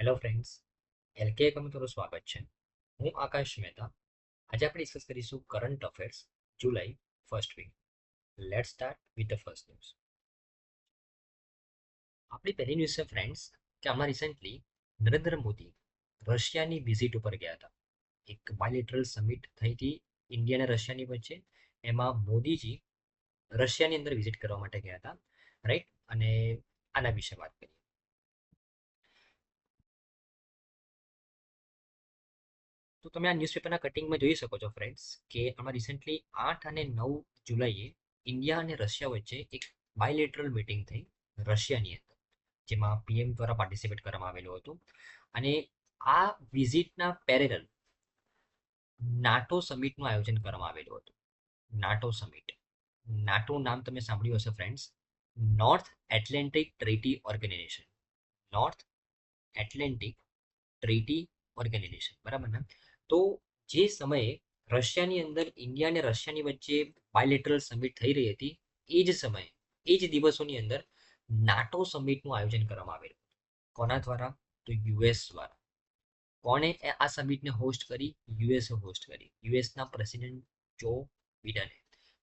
Hello friends, LK એકમમાં તમારું સ્વાગત છે. હું આકાશ મહેતા. આજે આપણે ડિસ્કસ કરીશું current affairs July first week. Let's start with the first news. આપણી પહેલી ન્યૂઝ છે ફ્રેન્ડ્સ કે આમાં રિસેન્ટલી નરેન્દ્ર મોદી રશિયાની વિઝિટ ઉપર ગયા હતા. એક બાયલેટરલ સમિટ થઈ હતી ઇન્ડિયા અને રશિયાની વચ્ચે. એમાં મોદીજી રશિયાની અંદર વિઝિટ કરવા માટે ગયા હતા, રાઈટ? અને આના વિશે વાત કરીએ. તો તમે આ ન્યૂઝપેપરના કટિંગમાં જોઈ શકો છો ફ્રેન્ડ્સ કે આમાં રિસેન્ટલી 8 અને 9 જુલાઈએ ઇન્ડિયા અને રશિયા વચ્ચે એક બાયલેટરલ મીટિંગ થઈ રશિયાની અંદર, જેમાં પીએમ દ્વારા પાર્ટિસિપેટ કરવામાં આવેલું હતું. અને આ વિઝિટના પેરેલલ નાટો સમિટનું આયોજન કરવામાં આવેલું હતું. નાટો સમિટ, નાટોનું નામ તમે સાંભળ્યું હશે friends, North Atlantic Treaty Organization. North Atlantic Treaty Organization, બરાબર ને? તો જે સમયે રશિયાની અંદર ઇન્ડિયા અને રશિયાની વચ્ચે બાયલેટરલ સમિટ થઈ રહી હતી, એ જ સમયે, એ જ દિવસોની અંદર નાટો સમિટનું આયોજન કરવામાં આવેલું. કોના દ્વારા? તો યુએસ દ્વારા. કોણે આ સમિટને હોસ્ટ કરી? યુએસે હોસ્ટ કરી, યુએસના પ્રેસિડેન્ટ જો બિડને,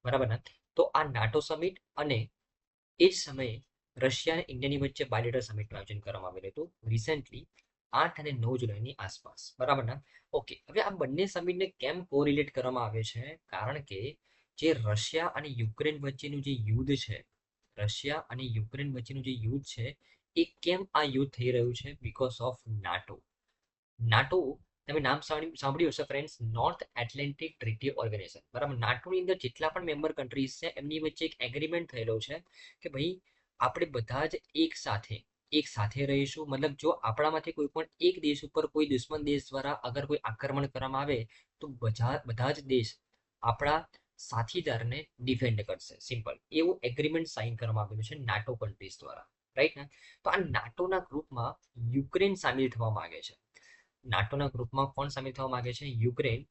બરાબર ને? તો આ નાટો સમિટ અને એ જ સમયે રશિયા અને ઇન્ડિયાની વચ્ચે બાયલેટરલ સમિટનું આયોજન કરવામાં આવેલું હતું રિસેન્ટલી 8 અને 9 જુલાઈની આસપાસ, બરાબર ને? ઓકે, હવે આ બંને સમિટને કેમ કોરિલેટ કરવામાં આવે છે? કારણ કે જે રશિયા અને યુક્રેન વચ્ચેનું જે યુદ્ધ છે, રશિયા અને યુક્રેન વચ્ચેનું જે યુદ્ધ છે, એ કેમ આ યુદ્ધ થઈ રહ્યું છે? Because of NATO. નાટો, તમે નામ સાંભળ્યું હશે friends, North Atlantic Treaty Organization, બરાબર? નાટોની અંદર જેટલા પણ મેમ્બર કન્ટ્રીઝ છે એમની વચ્ચે એક એગ્રીમેન્ટ થયેલો છે કે ભાઈ આપણે બધા જ એક સાથે રહીશું. મતલબ જો આપણામાંથી કોઈ પણ એક દેશ ઉપર કોઈ દુશ્મન દેશ દ્વારા અગર કોઈ આક્રમણ કરવામાં આવે તો બધા જ દેશ આપણા સાથીદારને ડિફેન્ડ કરશે. સિમ્પલ એવું એગ્રીમેન્ટ સાઇન કરવામાં આવેલું છે નાટો કન્ટ્રીઝ દ્વારા, રાઈટ ને? તો આ નાટોના ગ્રુપમાં યુક્રેન સામેલ થવા માંગે છે. નાટોના ગ્રુપમાં કોણ સામેલ થવા માંગે છે? યુક્રેન,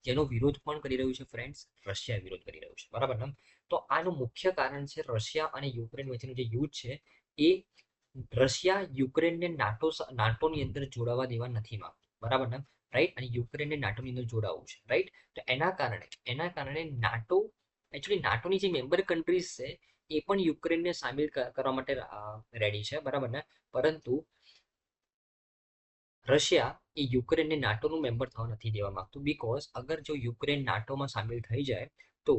જેનો વિરોધ કોણ કરી રહ્યું છે ફ્રેન્ડ્સ? રશિયા વિરોધ કરી રહ્યું છે, બરાબર ને? તો આનું મુખ્ય કારણ છે રશિયા અને યુક્રેન વચ્ચેનું જે યુદ્ધ છે એ રશિયા યુક્રેનને નાટોની અંદર જોડાવા દેવા નથી માંગતું, બરાબર ને? રાઈટ? અને યુક્રેનને નાટોની અંદર જોડાવવું છે, રાઈટ? તો એના કારણે નાટો, એકચ્યુઅલી નાટોની જે મેમ્બર કન્ટ્રીઝ છે એ પણ યુક્રેનને સામેલ કરવા માટે રેડી છે, બરાબર ને? પરંતુ રશિયા એ યુક્રેનને નાટોનું મેમ્બર થવા નથી દેવા માંગતું, બીકોઝ અગર જો યુક્રેન નાટોમાં સામેલ થઈ જાય તો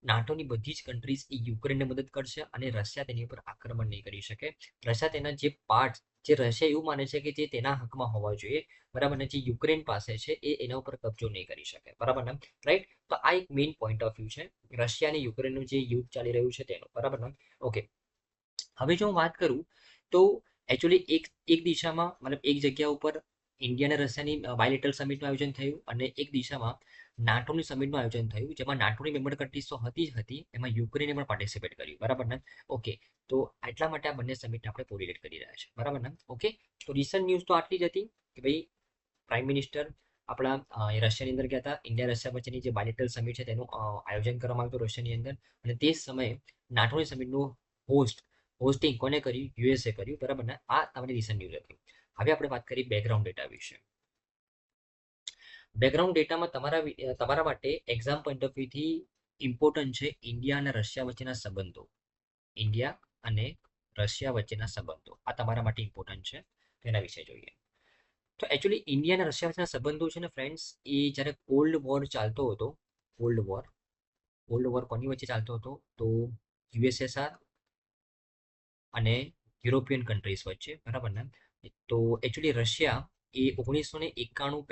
નાટોની બધી જ કન્ટ્રીઝ એ યુક્રેનને મદદ કરશે અને રશિયા તેની ઉપર આક્રમણ નહીં કરી શકે. રશિયા તેના જે પાર્ટ, જે રશિયા એવું માને છે કે જે તેના હકમાં હોવા જોઈએ, બરાબર ને, જે યુક્રેન પાસે છે એ એના ઉપર કબજો નહીં કરી શકે, બરાબર ને? રાઈટ? તો આ એક મેઇન પોઈન્ટ ઓફ વ્યૂ છે રશિયા અને યુક્રેનનું જે યુદ્ધ ચાલી રહ્યું છે તેનું, બરાબર ને? ઓકે, હવે જો હું વાત કરું તો એકચ્યુઅલી એક દિશામાં, મતલબ એક જગ્યા ઉપર ઇન્ડિયા અને રશિયાની બાયલેટરલ સમિટનું આયોજન થયું અને એક દિશામાં નાટોની સમિટનું આયોજન થયું, જેમાં નાટોની મેમ્બર કન્ટ્રીઝ તો હતી જ હતી, એમાં યુક્રેને પણ પાર્ટિસિપેટ કર્યું, બરાબર ને? ઓકે, તો એટલા માટે આ બંને સમિટ આપણે કોરિલેટ કરી રહ્યા છે, બરાબર ને? ઓકે, તો રિસન્ટ ન્યૂઝ તો આટલી જ હતી કે ભાઈ પ્રાઇમ મિનિસ્ટર આપણા રશિયાની અંદર ગયા હતા. ઇન્ડિયા રશિયા વચ્ચેની જે બાયલેટરલ સમિટ છે તેનું આયોજન કરવામાં આવ્યું રશિયાની અંદર, અને તે સમયે નાટોની સમિટનું હોસ્ટિંગ કોને કર્યું? યુએસએ કર્યું, બરાબર ને? આ તમારી રિસન્ટ ન્યૂઝ હતી. હવે આપણે વાત કરીએ બેકગ્રાઉન્ડ ડેટા વિશે. બેકગ્રાઉન્ડ ડેટામાં તમારા માટે એક્ઝામ પોઈન્ટ ઓફ વ્યૂથી ઇમ્પોર્ટન્ટ છે ઇન્ડિયા અને રશિયા વચ્ચેના સંબંધો. ઇન્ડિયા અને રશિયા વચ્ચેના સંબંધો આ તમારા માટે ઇમ્પોર્ટન્ટ છે, તેના વિશે જોઈએ. તો એકચ્યુઅલી ઇન્ડિયા અને રશિયા વચ્ચેના સંબંધો છે ને ફ્રેન્ડ્સ, એ જ્યારે કોલ્ડ વોર ચાલતો હતો, કોલ્ડ વોર કોની વચ્ચે ચાલતો હતો? તો યુએસએસઆર અને યુરોપિયન કન્ટ્રીઝ વચ્ચે, બરાબર ને? તો એકચ્યુઅલી રશિયા એ 1991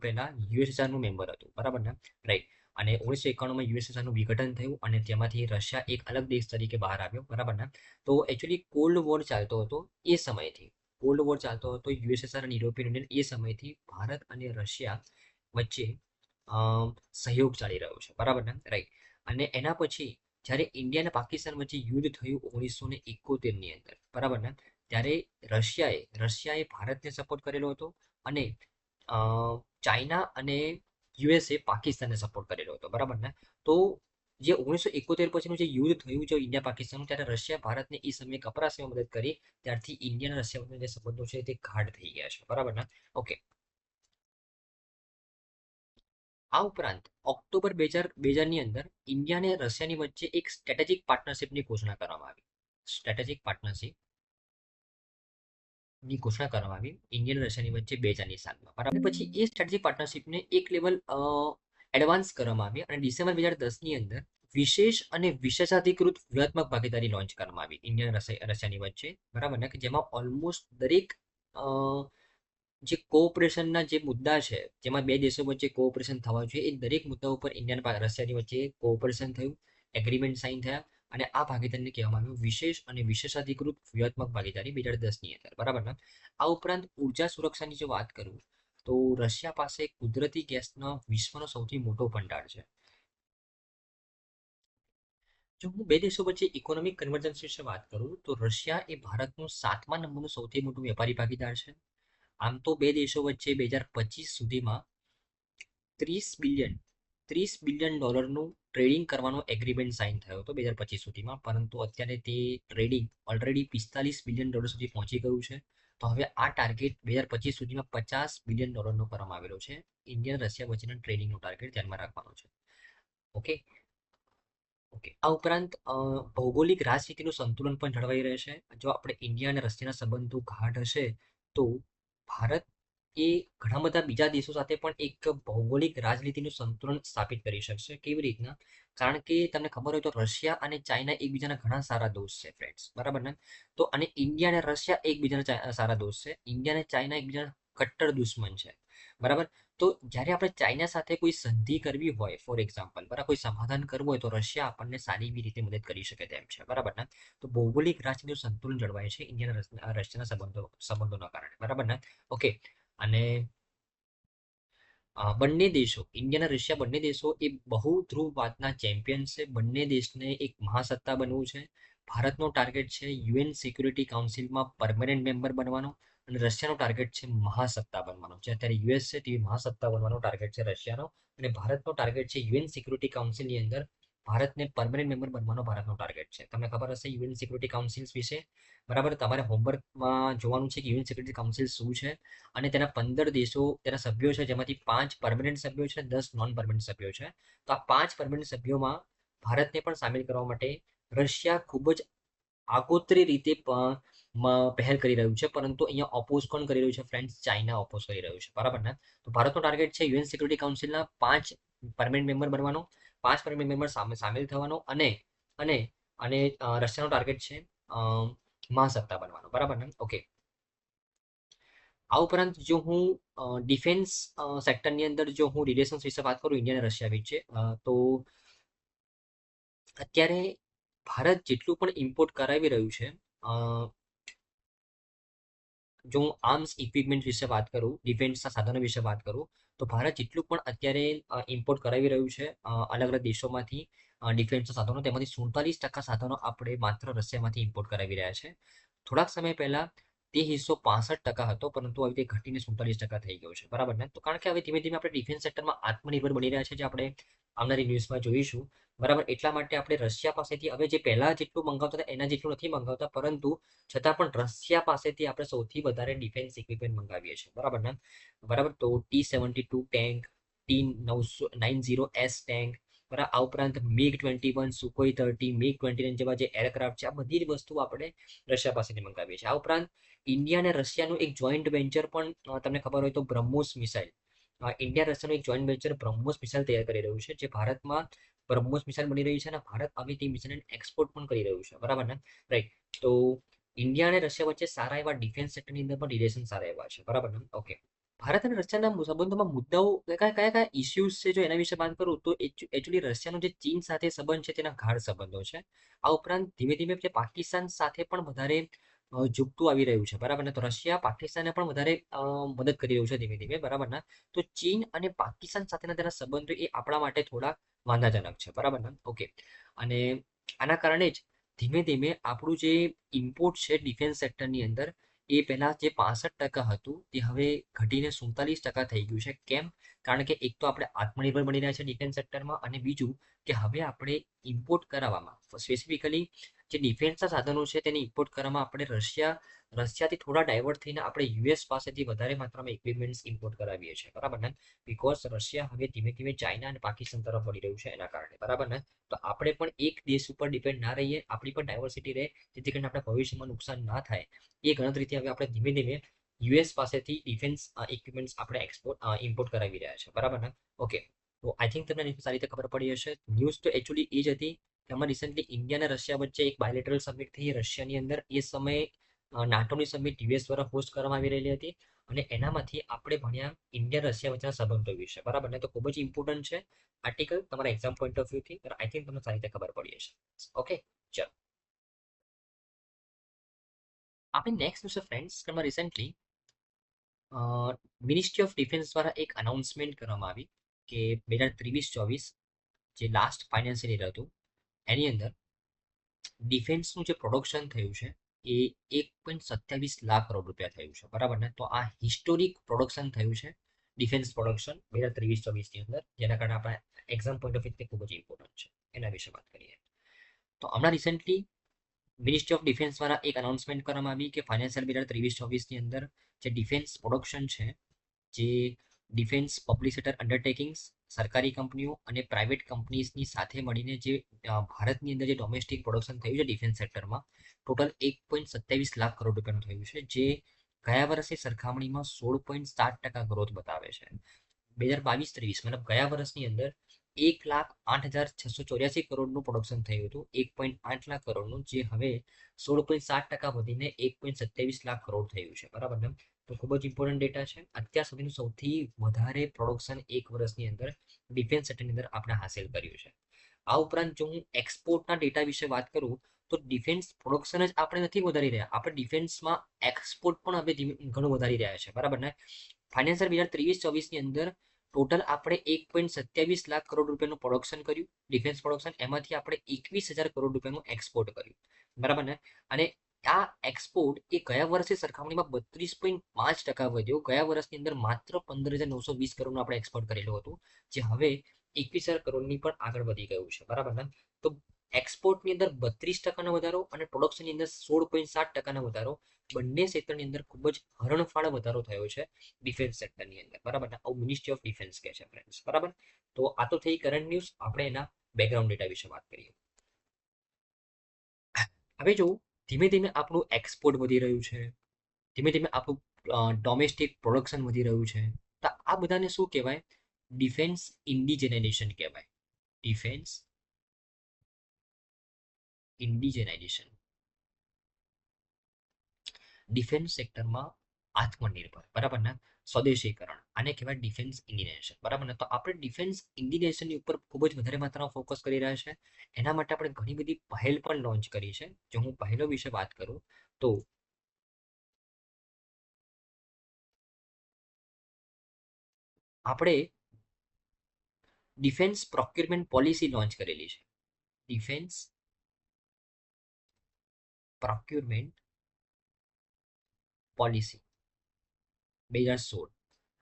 પહેલા યુએસએસઆરનું મેમ્બર હતું, બરાબર ને? રાઈટ? અને 1991માં યુએસએસઆરનું વિઘટન થયું અને તેમાંથી રશિયા એક અલગ દેશ તરીકે બહાર આવ્યો, બરાબર ને? તો એકચ્યુઅલી કોલ્ડ વોર ચાલતો હતો એ સમયથી, યુએસએસઆર અને યુરોપિયન યુનિયન એ સમયથી ભારત અને રશિયા વચ્ચે સહયોગ ચાલી રહ્યો છે, બરાબર ને? રાઈટ? અને એના પછી જ્યારે ઇન્ડિયા અને પાકિસ્તાન વચ્ચે યુદ્ધ થયું 1971ની અંદર, બરાબર ને? ત્યારે રશિયાએ ભારતને સપોર્ટ કરેલો હતો અને ચાઇના અને યુએસએ પાકિસ્તાનને સપોર્ટ કરેલો હતો, બરાબર ને? તો જે 1971 પછીનું જે યુદ્ધ થયું છે ઇન્ડિયા પાકિસ્તાનનું, ત્યારે રશિયા ભારતને એ સમયે કપરાસીમાં મદદ કરી. ત્યારથી ઇન્ડિયા અને રશિયા વચ્ચેના જે સંબંધો છે તે ગાઢ થઈ ગયા છે. બરાબર ને? ઓકે. આ ઉપરાંત ઓક્ટોબર 2000ની અંદર ઇન્ડિયા અને રશિયાની વચ્ચે એક સ્ટ્રેટેજિક પાર્ટનરશિપની ઘોષણા કરવામાં આવી. સ્ટ્રેટેજિક પાર્ટનરશિપ ની ઘોષણા કરવામાં આવી ઇન્ડિયા અને રશિયાની વચ્ચે 2000ની સાલમાં. બરાબર. પછી એ સ્ટ્રેટેજિક પાર્ટનરશિપને એક લેવલ એડવાન્સ કરવામાં આવી અને ડિસેમ્બર 2010ની અંદર વિશેષ અને વિશેષાધિકૃત વ્યૂહાત્મક ભાગીદારી લોન્ચ કરવામાં આવી ઇન્ડિયા અને રશિયાની વચ્ચે. બરાબર ને? કે જેમાં ઓલમોસ્ટ દરેક અ, જે કોઓપરેશનના જે મુદ્દા છે, જેમાં બે દેશો વચ્ચે કોઓપરેશન થવા જોઈએ, એ દરેક મુદ્દાઓ પર ઇન્ડિયા અને રશિયાની વચ્ચે કોઓપરેશન થયું, એગ્રીમેન્ટ સાઇન થયા અને આ ભાગીદારીને કહેવામાં આવ્યું વિશેષ અને વિશેષાધિકૃત વ્યૂહાત્મક ભાગીદારી 2010ની અંદર. બરાબર ને? આ ઉપરાંત ઉર્જા સુરક્ષાની જો વાત કરું તો રશિયા પાસે કુદરતી ગેસનો વિશ્વનો સૌથી મોટો ભંડાર છે. જો હું બે દેશો વચ્ચે ઇકોનોમિક કન્વર્જન્સ વિશે વાત કરું તો રશિયા એ ભારતનું 7મા નંબરનું સૌથી મોટું વેપારી ભાગીદાર છે. આમ તો બે દેશો વચ્ચે 2025 સુધીમાં 30 બિલિયન ડોલરનું ટ્રેડિંગ કરવાનો એગ્રીમેન્ટ સાઇન થયો હતો 2025 સુધીમાં, પરંતુ અત્યારે તે ટ્રેડિંગ ઓલરેડી 45 બિલિયન ડોલર સુધી પહોંચી ગયું છે. તો હવે આ ટાર્ગેટ 2025 સુધીમાં 50 બિલિયન ડોલરનો કરવામાં આવેલો છે. ઇન્ડિયા અને રશિયા વચ્ચેના ટ્રેડિંગનો ટાર્ગેટ ધ્યાનમાં રાખવાનો છે. ઓકે. ઓકે. આ ઉપરાંત ભૌગોલિક રાજનીતિનું સંતુલન પણ જળવાઈ રહેશે. જો આપણે ઇન્ડિયા અને રશિયાના સંબંધો ગાઢ હશે તો ભારત એ ઘણા બધા બીજા દેશો સાથે પણ એક ભૌગોલિક રાજનીતિનું સંતુલન સ્થાપિત કરી શકશે. કેવી રીતના? કારણ કે તમને ખબર હોય તો રશિયા અને ચાઇના એકબીજાના ઘણા સારા દોસ્ત છે ફ્રેન્ડ્સ. બરાબર ને? તો અને ઇન્ડિયા અને રશિયા એકબીજાના સારા દોસ્ત છે. ઇન્ડિયા અને ચાઇના એકબીજાના કટ્ટર દુશ્મન છે. બરાબર. તો જ્યારે આપણે ચાઇના સાથે કોઈ સંધિ કરવી હોય, ફોર એક્ઝામ્પલ, બરાબર, કોઈ સમાધાન કરવું હોય તો રશિયા આપણને સારી એવી રીતે મદદ કરી શકે તેમ છે. બરાબર ને? તો ભૌગોલિક રાજનીતિનું સંતુલન જળવાય છે ઇન્ડિયા અને રશિયાના સંબંધોના કારણે. બરાબર ને? ઓકે. અને બંને દેશો ઇન્ડિયા અને રશિયા બંને દેશો એ બહુ ધ્રુવવાદના ચેમ્પિયન છે. બંને દેશને એક મહાસત્તા બનવું છે. ભારતનો ટાર્ગેટ છે યુએન સિક્યુરિટી કાઉન્સિલમાં પરમનન્ટ મેમ્બર બનવાનો અને રશિયાનો ટાર્ગેટ છે મહાસત્તા બનવાનો. જે અત્યારે યુએસ છે તેવી મહાસત્તા બનવાનો ટાર્ગેટ છે રશિયાનો, અને ભારતનો ટાર્ગેટ છે યુએન સિક્યુરિટી કાઉન્સિલની અંદર ભારતને પરમનન્ટ મેમ્બર બનવાનો ભારતનો ટાર્ગેટ છે. તમને ખબર હશે યુએન સિક્યુરિટી કાઉન્સિલ વિશે. બરાબર. તમારે હોમવર્કમાં જોવાનું છે કે યુએન સિક્યુરિટી કાઉન્સિલ શું છે અને તેના 15 દેશો તેના સભ્યો છે, જેમાંથી 5 પરમનન્ટ સભ્યો છે, 10 નોન પરમનન્ટ સભ્યો છે. તો આ 5 પરમનન્ટ સભ્યોમાં ભારતને પણ સામેલ કરવા માટે રશિયા ખૂબ જ આગોતરી રીતે પહેલ કરી રહ્યું છે, પરંતુ અહીંયા ઓપોઝ કોણ કરી રહ્યું છે ફ્રેન્ડ્સ? ચાઇના ઓપોઝ કરી રહ્યું છે. બરાબર ને? તો ભારતનો ટાર્ગેટ છે યુએન સિક્યુરિટી કાઉન્સિલના 5 પરમનન્ટ મેમ્બર બનવાનો, 5 પરમનન્ટ મેમ્બર સામેલ થવાનો અને અને અને રશિયાનો ટાર્ગેટ છે મહાસત્તા બનવાનો. બરાબર ને? ઓકે. આ ઉપરાંત જો હું ડિફેન્સ સેક્ટરની અંદર જો હું રિલેશન્સ વિશે વાત કરું ઇન્ડિયા અને રશિયા વચ્ચે, તો અત્યારે ભારત જેટલું પણ ઇમ્પોર્ટ કરાવી રહ્યું છે, જો હું આર્મ્સ ઇક્વિપમેન્ટ વિશે વાત કરું, ડિફેન્સના સાધનો વિશે વાત કરું, તો ભારત જેટલું પણ અત્યારે ઇમ્પોર્ટ કરાવી રહ્યું છે અલગ અલગ દેશોમાંથી ડિફેન્સના સાધનો, તેમાંથી 47% સાધનો આપણે માત્ર રશિયામાંથી ઇમ્પોર્ટ કરાવી રહ્યા છે. થોડાક સમય પહેલા તે હિસ્સો 65% હતો, પરંતુ હવે તે ઘટીને 47% થઈ ગયો છે. બરાબર ને? તો કારણ કે હવે ધીમે ધીમે આપણે ડિફેન્સ સેક્ટરમાં આત્મનિર્ભર બની રહ્યા છે, જે આપણે આવનારી ન્યૂઝમાં જોઈશું. બરાબર. એટલા માટે આપણે રશિયા પાસેથી હવે જે પહેલા જેટલું મંગાવતા હતા એના જેટલું નથી મંગાવતા, પરંતુ છતાં પણ રશિયા પાસેથી આપણે સૌથી વધારે ડિફેન્સ ઇક્વિપમેન્ટ મંગાવીએ છીએ. બરાબર ને? બરાબર. તો T-72 ટેન્ક, T-90S ટેન્ક, બરાબર. આ ઉપરાંત MiG-21, સુકોઈ 30, MiG-29 જેવા જે એરક્રાફ્ટ છે, આ બધી જ વસ્તુ આપણે રશિયા પાસેથી મંગાવીએ છીએ. આ ઉપરાંત ઇન્ડિયા અને રશિયાનું એક જોઈન્ટ વેન્ચર પણ તમને ખબર હોય તો બ્રહ્મોસ મિસાઇલ, ઇન્ડિયા રશિયાનું એક જોઈન્ટ વેન્ચર બ્રહ્મોસ મિસાઇલ તૈયાર કરી રહ્યું છે, જે ભારતમાં બ્રહ્મોસ મિસાઇલ બની રહી છે અને ભારત હવે તે મિસાઇલને એક્સપોર્ટ પણ કરી રહ્યું છે. બરાબર ને? રાઈટ. તો ઇન્ડિયા અને રશિયા વચ્ચે સારા એવા ડિફેન્સ સેક્ટરની અંદર પણ રિલેશન સારા એવા છે. બરાબર ને? ઓકે. ભારત અને રશિયાના સંબંધોમાં મુદ્દાઓ કયા કયા કયા ઇસ્યુઝ છે જો એના વિશે વાત કરું તો એકચ્યુઅલી રશિયાનો જે ચીન સાથે સંબંધ છે તેના ગાઢ સંબંધો છે. આ ઉપરાંત ધીમે ધીમે જે પાકિસ્તાન સાથે પણ વધારે ઝૂકતું આવી રહ્યું છે. બરાબર ને? તો રશિયા પાકિસ્તાનને પણ વધારે મદદ કરી રહ્યું છે ધીમે ધીમે. બરાબર ને? તો ચીન અને પાકિસ્તાન સાથેના તેના સંબંધો એ આપણા માટે થોડા વાંધાજનક છે. બરાબર ને? ઓકે. અને આના કારણે જ ધીમે ધીમે આપણું જે ઇમ્પોર્ટ છે ડિફેન્સ સેક્ટરની અંદર એ પહેલા જે 65% હતું તે હવે ઘટીને 47% થઈ ગયું છે. કેમ? કારણ કે એક તો આપણે આત્મનિર્ભર બની રહ્યા છે ડિફેન્સ સેક્ટરમાં, અને બીજું કે હવે આપણે ઇમ્પોર્ટ કરાવવામાં સ્પેસિફિકલી જે ડિફેન્સના સાધનો છે તેને ઇમ્પોર્ટ કરવામાં આપણે રશિયાથી થોડા ડાયવર્ટ થઈને આપણે યુએસ પાસેથી વધારે માત્રામાં ઇક્વિપમેન્ટ્સ ઇમ્પોર્ટ કરાવીએ છીએ, બરાબર ને? બિકોઝ રશિયા હવે ધીમે ધીમે ચાઇના અને પાકિસ્તાન તરફ વળી રહ્યું છે એના કારણે, બરાબર ને? તો આપણે પણ એક દેશ ઉપર ડિપેન્ડ ના રહીએ, આપણી પણ ડાયવર્સિટી રહે, જેથી કરીને આપણે ભવિષ્યમાં નુકસાન ના થાય. એ ગણતરીથી હવે આપણે ધીમે ધીમે યુએસ પાસેથી ડિફેન્સ ઇક્વિપમેન્ટ્સ આપણે ઇમ્પોર્ટ કરાવી રહ્યા છે, બરાબર ને? ઓકે, તો આઈ થિંક તમને સારી રીતે ખબર પડી હશે. ન્યૂઝ તો એકચ્યુઅલી એ જ હતી કે હમણાં રિસેન્ટલી ઇન્ડિયા અને રશિયા વચ્ચે એક બાયલેટરલ સમિટ થઈ રશિયાની અંદર. એ સમયે નાટોની સમિટ યુએસ દ્વારા હોસ્ટ કરવામાં આવી રહેલી હતી, અને એનામાંથી આપણે ભણ્યા ઇન્ડિયા રશિયા વચ્ચેના સંબંધો વિશે, બરાબર ને? તો ખૂબ જ ઇમ્પોર્ટન્ટ છે આર્ટિકલ તમારા એક્ઝામ પોઈન્ટ ઓફ વ્યૂથી. આઈ થિંક તમને સારી રીતે ખબર પડી હશે. ઓકે, ચલો આપણે નેક્સ્ટ જોશે ફ્રેન્ડ્સ. કે રિસેન્ટલી મિનિસ્ટ્રી ઓફ ડિફેન્સ દ્વારા એક અનાઉન્સમેન્ટ કરવામાં આવી કે 2023-24 જે લાસ્ટ ફાઇનાન્શિયલ યર હતું એની અંદર ડિફેન્સનું જે પ્રોડક્શન થયું છે એ 1.27 લાખ કરોડ રૂપિયા થયું છે, બરાબર ને? તો આ હિસ્ટોરિક પ્રોડક્શન થયું છે ડિફેન્સ પ્રોડક્શન 2023-24 ની અંદર, જેના કારણે આપણા એક્ઝામ પોઈન્ટ ઓફ વ્યૂથી ખૂબ જ ઇમ્પોર્ટન્ટ છે. એના વિશે વાત કરીએ તો હમણાં રિસેન્ટલી મિનિસ્ટ્રી ઓફ ડિફેન્સ દ્વારા એક અનાઉન્સમેન્ટ કરવામાં આવી કે ફાઇનાન્શિયલ 2023-24ની અંદર જે ડિફેન્સ પ્રોડક્શન છે, જે ડિફેન્સ પબ્લિસિટર અન્ડરટેકિંગ્સ, સરકારી કંપનીઓ અને પ્રાઇવેટ કંપનીઝની સાથે મળીને જે ભારતની અંદર જે ડોમેસ્ટિક પ્રોડક્શન થયું છે ડિફેન્સ સેક્ટરમાં, ટોટલ 1.27 લાખ કરોડ રૂપિયાનું થયું છે, જે ગયા વર્ષની સરખામણીમાં 16.7% ગ્રોથ બતાવે છે. 2022-23 મતલબ ગયા વર્ષની અંદર 1,08,684 કરોડનું પ્રોડક્શન થયું હતું, 1.8 લાખ કરોડનું, જે હવે 16.7% વધીને 1.27 લાખ કરોડ થયું છે, બરાબર ને? તો ખૂબ જ ઇમ્પોર્ટન્ટ ડેટા છે. અત્યાર સુધીનું સૌથી વધારે પ્રોડક્શન એક વર્ષની અંદર ડિફેન્સ સેક્ટરની અંદર આપણે હાંસિલ કર્યું છે. આ ઉપરાંત જો હું એક્સપોર્ટના ડેટા વિશે વાત કરું તો ડિફેન્સ પ્રોડક્શન જ આપણે નથી વધારી રહ્યા, આપણે ડિફેન્સમાં એક્સપોર્ટ પણ હવે ઘણું વધારી રહ્યા છે, બરાબર ને? ફાઇનાન્શિયલ 2023-24ની અંદર ટોટલ આપણે 1.27 લાખ કરોડ રૂપિયાનું પ્રોડક્શન કર્યું ડિફેન્સ પ્રોડક્શન, એમાંથી આપણે 21,000 કરોડ રૂપિયાનું એક્સપોર્ટ કર્યું, બરાબર ને? અને આ એક્સપોર્ટ એ ગયા વર્ષે સરખામણીમાં 32.5% વધ્યો. ગયા વર્ષની અંદર માત્ર 15,920 કરોડનું આપણે એક્સપોર્ટ કરેલું હતું, જે હવે 21,000 કરોડની પણ આગળ વધી ગયું છે, બરાબર ને? તો એક્સપોર્ટની અંદર 32%નો વધારો અને પ્રોડક્શનની અંદર 16.7%નો વધારો, બંને ક્ષેત્રની અંદર ખૂબ જ હરણફાળ વધારો થયો છે ડિફેન્સ સેક્ટરની અંદર, બરાબર ને? આવું મિનિસ્ટ્રી ઓફ ડિફેન્સ કહે છે ફ્રેન્ડ્સ, બરાબર? તો આ તો થઈ કરંટ ન્યૂઝ. આપણે એના બેકગ્રાઉન્ડ ડેટા વિશે વાત કરીએ. હવે જો ધીમે ધીમે આપણું એક્સપોર્ટ વધી રહ્યું છે, ધીમે ધીમે આપણું ડોમેસ્ટિક પ્રોડક્શન વધી રહ્યું છે, તો આ બધાને શું કહેવાય? ડિફેન્સ ઇન્ડિજેનાઇઝેશન કહેવાય. ડિફેન્સ ઇન્ડિજેનાઇઝેશન. ડિફેન્સ સેક્ટરમાં આત્મનિર્ભર, બરાબર ને? સ્વદેશીકરણ, આને કહેવાય ડિફેન્સ ઇન્ડિજેનાઇઝેશન, બરાબર ને? તો આપણે ડિફેન્સ ઇન્ડિજેનાઇઝેશનની ઉપર ખૂબ જ વધારે માત્રામાં ફોકસ કરી રહ્યા છે. એના માટે આપણે ઘણી બધી પહેલ પણ લોન્ચ કરી છે. જો હું પહેલો વિશે વાત કરું તો આપણે ડિફેન્સ પ્રોક્યુરમેન્ટ પોલિસી લોન્ચ કરેલી છે. Defence procurement policy 2016.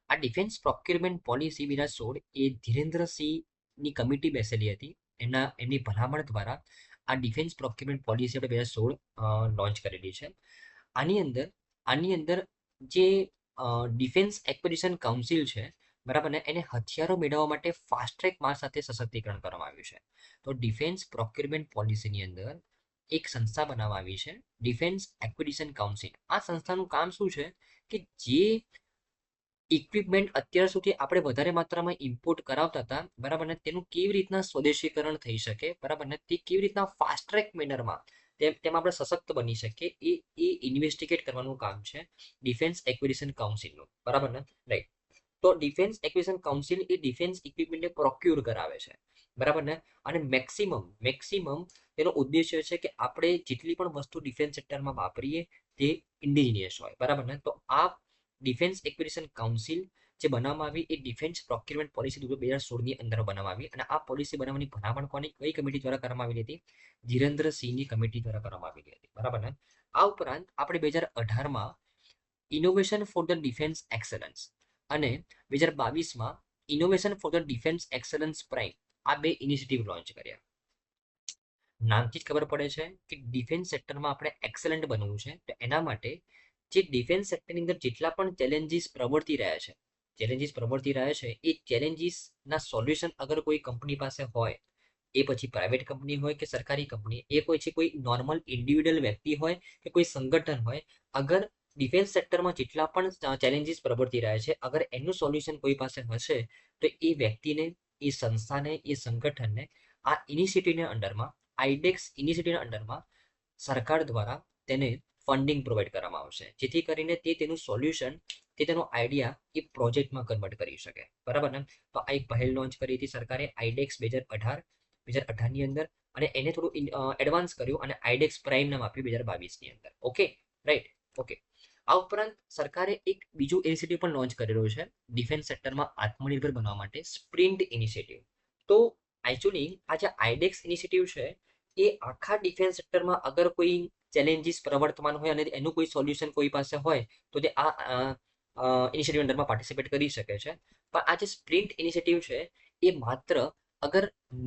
આ ડિફેન્સ પ્રોક્યુરમેન્ટ પોલિસી 2016 એ ધીરેન્દ્રસિંહની કમિટી બેસેલી હતી, એમની ભલામણ દ્વારા આ ડિફેન્સ પ્રોક્યુરમેન્ટ પોલિસી આપણે 2016 લોન્ચ કરેલી છે. આની અંદર જે ડિફેન્સ એક્વિઝિશન કાઉન્સિલ છે, બરાબર ને, એને હથિયારો મેળવવા માટે ફાસ્ટ ટ્રેક માર્ગ સાથે સશક્તિકરણ કરવામાં આવ્યું છે. તો ડિફેન્સ પ્રોક્યુરમેન્ટ પોલિસીની અંદર એક સંસ્થા બનાવવામાં આવી છે, ડિફેન્સ એક્વિઝિશન કાઉન્સિલ. આ સંસ્થાનું કામ શું છે કે જે ઇક્વિપમેન્ટ અત્યાર સુધી આપણે વધારે માત્રામાં ઇમ્પોર્ટ કરાવતા હતા, બરાબર ને, તેનું કેવી રીતના સ્વદેશીકરણ થઈ શકે, બરાબર ને, તે કેવી રીતના ફાસ્ટ ટ્રેક મેનરમાં તેમાં આપણે સશક્ત બની શકીએ, એ ઇન્વેસ્ટિગેટ કરવાનું કામ છે ડિફેન્સ એક્વિઝિશન કાઉન્સિલનું, બરાબર ને? રાઈટ. તો ડિફેન્સ એક્વિઝિશન કાઉન્સિલ એ ડિફેન્સ ઇક્વિપમેન્ટને પ્રોક્યુર કરાવે છે, બરાબર ને? અને મેક્સિમમ તેનો ઉદ્દેશ્ય છે કે આપણે જેટલી પણ વસ્તુ ડિફેન્સ સેક્ટરમાં વાપરીએ તે ઇન્ડિજિનિયસ હોય, બરાબર ને? તો આ ડિફેન્સ એક્વિઝિશન કાઉન્સિલ જે બનાવવામાં આવી એ ડિફેન્સ પ્રોક્યુરમેન્ટ પોલિસી 2016ની અંદર બનાવવામાં આવી, અને આ પોલિસી બનાવવાની ભલામણ કઈ કમિટી દ્વારા કરવામાં આવેલી હતી? ધીરેન્દ્રસિંહની કમિટી દ્વારા કરવામાં આવેલી હતી, બરાબર ને? આ ઉપરાંત આપણે 2018માં innovation for the defence excellence અને 2022માં innovation for the defence excellence prime આ બે ઇનિશિયેટિવ લોન્ચ કર્યા. નામથી જ ખબર પડે છે કે ડિફેન્સ સેક્ટરમાં આપણે એક્સેલન્ટ બનવું છે. તો એના માટે જે ડિફેન્સ સેક્ટરની અંદર જેટલા પણ ચેલેન્જીસ પ્રવર્તી રહ્યા છે એ ચેલેન્જીસના સોલ્યુશન અગર કોઈ કંપની પાસે હોય, એ પછી પ્રાઇવેટ કંપની હોય કે સરકારી કંપની, એ પછી કોઈ નોર્મલ ઇન્ડિવિડ્યુઅલ વ્યક્તિ હોય કે કોઈ સંગઠન હોય, અગર ડિફેન્સ સેક્ટરમાં જેટલા પણ ચેલેન્જીસ પ્રવર્તી રહ્યા છે, અગર એનું સોલ્યુશન કોઈ પાસે હશે, તો એ વ્યક્તિને, એ સંસ્થાને, એ સંગઠનને આ ઇનિશિયેટિવના અંડરમાં, આઈડેક્સ ઇનિશિયેટિવના અંડરમાં સરકાર દ્વારા તેને ફંડિંગ પ્રોવાઈડ કરવામાં આવશે, જેથી કરીને તે તેનું સોલ્યુશન, તે તેનો આઈડિયા એ પ્રોજેક્ટમાં કન્વર્ટ કરી શકે. બરાબર ને? તો આ એક પહેલ લોન્ચ કરી હતી સરકારે, આઈડેક્સ 2018ની અંદર, અને એને થોડું એડવાન્સ કર્યું અને આઈડેક્સ પ્રાઇમ નામ આપ્યું 2022ની અંદર. Okay, right. ઓકે. આ ઉપરાંત સરકારે એક બીજું ઇનિશિયેટિવ પણ લોન્ચ કરેલું છે ડિફેન્સ સેક્ટરમાં આત્મનિર્ભર બનવા માટે, સ્પ્રિન્ટ ઇનિશિયેટિવ. તો એકચ્યુઅલી આ જે આઈડેક્સ ઇનિશિયેટિવ છે એ આખા ડિફેન્સ સેક્ટરમાં અગર કોઈ ચેલેન્જીસ પ્રવર્તમાન હોય અને એનું કોઈ સોલ્યુશન કોઈ પાસે હોય, તો તે આ ઇનિશિયેટિવ અંડરમાં પાર્ટિસિપેટ કરી શકે છે. પણ આ જે સ્પ્રિન્ટ ઇનિશિયેટિવ છે એ માત્ર અગર